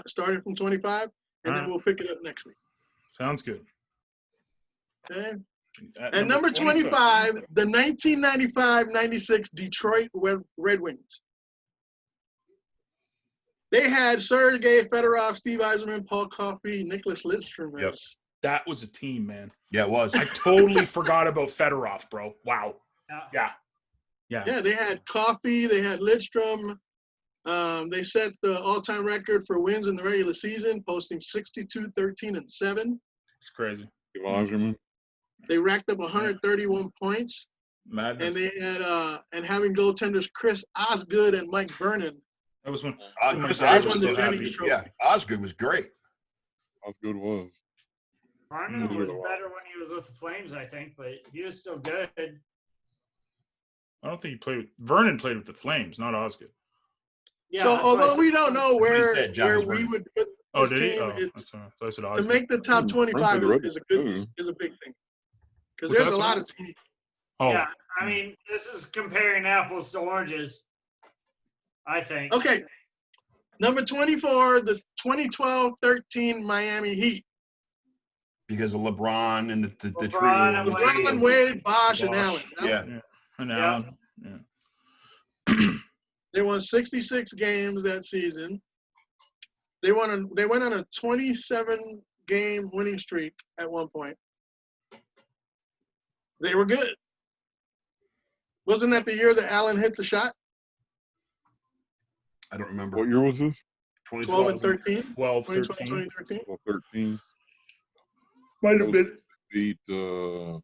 starting from 25, and then we'll pick it up next week. Sounds good. Okay. At number 25, the 1995-96 Detroit Red Wings. They had Sergei Fedorov, Steve Yzerman, Paul Coffey, Nicholas Lidstrom. Yep. That was a team, man. Yeah, it was. I totally forgot about Fedorov, bro. Wow. Yeah. Yeah, they had Coffey, they had Lidstrom. They set the all-time record for wins in the regular season, posting 62, 13, and 7. It's crazy. Iserman. They racked up 131 points. Madness. And they had and having goaltenders Chris Osgood and Mike Vernon. That was when Chris That's Osgood when was the happy. Denny Trophy. Yeah, Osgood was great. Osgood was. Vernon was better when he was with the Flames, I think, but he was still good. I don't think he played with Vernon played with the Flames, not Osgood. Yeah, So that's what I although said. we don't know what he where said, John was we right. would put Oh, this did he? team, Oh, it's, that's I said to Osgood. make the top 25 Frankly, is a big thing. Because Was there's that a lot so? of teams. Oh, Yeah, I mean, this is comparing apples to oranges, I think. Okay. Number 24, the 2012-13 Miami Heat. Because of LeBron and the LeBron trio. and LeBron, Wade, Bosh, and Allen. Yeah. and Yeah. Allen. Yeah. They won 66 games that season. They went on a 27-game winning streak at one point. They were good. Wasn't that the year that Allen hit the shot? I don't remember. What year was this? 12 and 13? 12, 2012, 13. 2013? Well, 13. Might have been. Beat. Because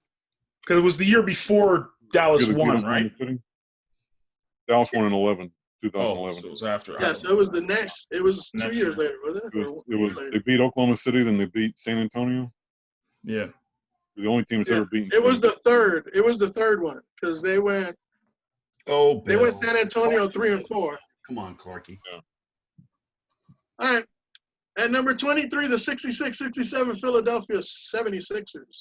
it was the year before Dallas beat won, Oklahoma right? City. Dallas won in 11, Oh, 2011. so it was after. Yeah, so it was the next. It was 2 Next years year. later, wasn't it? It was they beat Oklahoma City, then they beat San Antonio. Yeah. The only team that's Yeah. ever beaten. It was the third. It was the third one because they went Bill. San Antonio 3 and 4. Come on, Clarky. All right. At number 23, the 66-67 Philadelphia 76ers.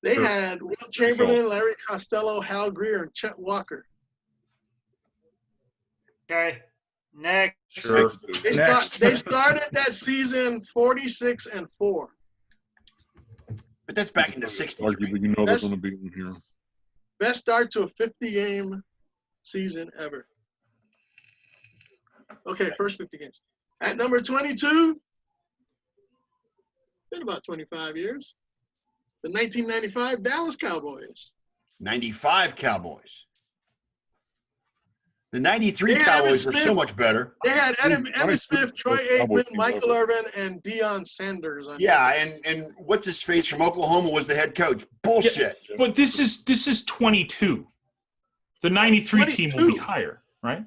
They Sure. had Will Chamberlain, Larry Costello, Hal Greer, and Chet Walker. Okay, next. Sure. They started that season 46 and 4. But that's back in the 60s. Argue, Right? but you know they're That's- going to be in here. Best start to a 50-game season ever. Okay, first 50 games. At number 22, been about 25 years, the 1995 Dallas Cowboys. 95 Cowboys. The 93 They had Cowboys were Smith. so much better. They had Emmitt 93 Smith, Troy Cowboys Aikman, team Michael ever. Irvin, and Deion Sanders. On Yeah, and what's his face from Oklahoma was the head coach. Bullshit. But this is 22. The 93 team will be 22. higher, right?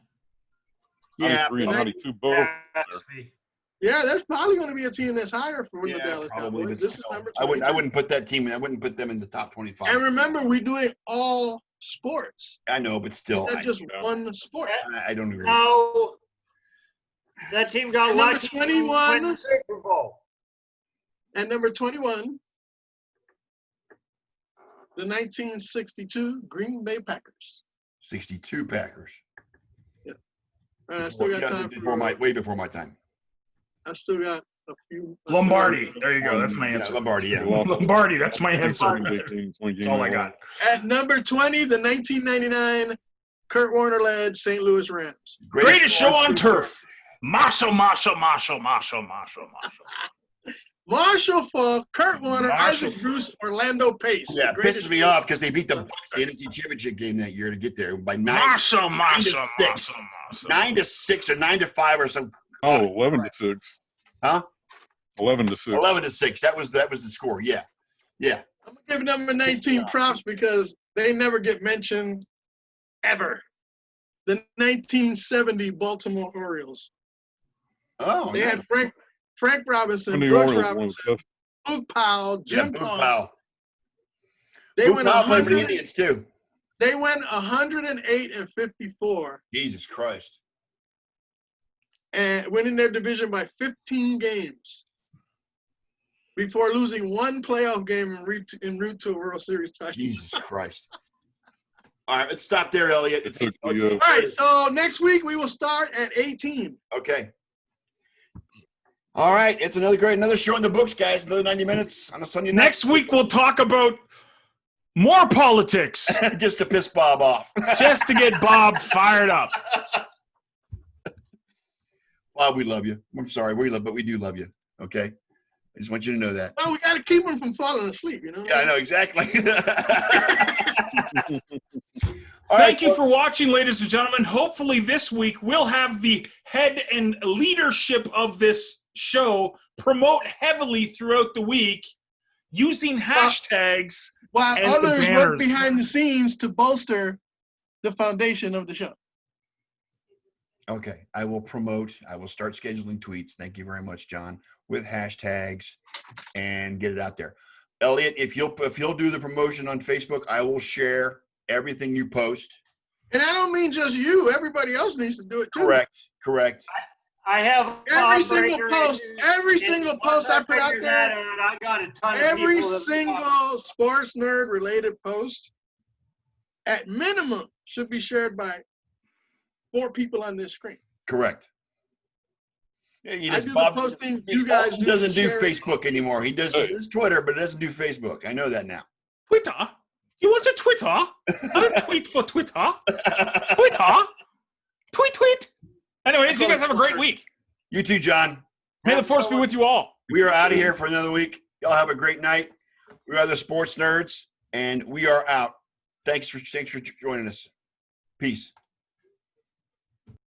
Yeah, 93 and 92 both. That's me. Yeah, there's probably going to be a team that's higher for the yeah, Dallas probably. Cowboys. But This is still, number I 22. wouldn't put that team in. I wouldn't put them in the top 25. And remember, we're doing all sports. I know, but still, It's not just yeah. one sport. I don't agree. No, that team got And number lucky to 21. win the Super Bowl. At number 21, the 1962 Green Bay Packers. 62 Packers. And I still got Yeah, time way before my time. I still got a few. Lombardi. There you go. That's my Yeah, answer. Lombardi. Yeah. Lombardi. That's my answer. That's That's all I got. At number 20, the 1999 Kurt Warner-led St. Louis Rams. Greatest show on turf. Marshall. Marshall Falk, Kurt Warner, Marshall Isaac Bruce, Orlando Pace. Yeah, The it greatest pisses me off because they beat the Bucks in the NFC Championship game that year to get there by 9-6 or 9-5 or some. Oh, 11-6. Huh? 11-6. 11-6. That was the score. Yeah. I'm going to give number 19 props because they never get mentioned ever. The 1970 Baltimore Orioles. Oh, They nice. had Frank Robinson, The Brooks Orioles won Robinson, the Luke Powell, Yeah, Jim Boot Paul. Powell. They Boot went Powell played for the 100. Indians too. They went 108-54 Jesus Christ. and winning their division by 15 games before losing one playoff game en route to a World Series title. Jesus Christ. All right, let's stop there, Elliot. It's All right, so next week we will start at 18. okay. All right, it's another show in the books, guys. Another 90 minutes on a Sunday night. Next week we'll talk about more politics, Just to piss Bob off. just to get Bob fired up. Bob, we love you. I'm sorry, but we do love you. Okay, I just want you to know that. Oh, we got to keep them from falling asleep, you know? Yeah, I know exactly. Thank you for watching, ladies and gentlemen. Hopefully this week we'll have the head and leadership of this show promote heavily throughout the week using hashtags. While and the others work banners. behind the scenes to bolster the foundation of the show. Okay, I will start scheduling tweets. Thank you very much, John, with hashtags and get it out there. Elliot, if you'll do the promotion on Facebook, I will share everything you post. And I don't mean just you. Everybody else needs to do it too. Correct. I have Every single operator post, issues, every and single once post I put out figured there, that out, I got a ton of every people that single sports nerd related post, at minimum, should be shared by 4 people on this screen. Correct. Yeah, I do the posting. You guys Austin doesn't do share. Facebook anymore. He does Twitter, but doesn't do Facebook. I know that now. Twitter? You want to Twitter? I don't tweet for Twitter. Twitter? Tweet. Anyways, you guys have a great week. You too, John. May the force be with you all. We are out of here for another week. Y'all have a great night. We are the Sports Nerds, and we are out. Thanks for joining us. Peace.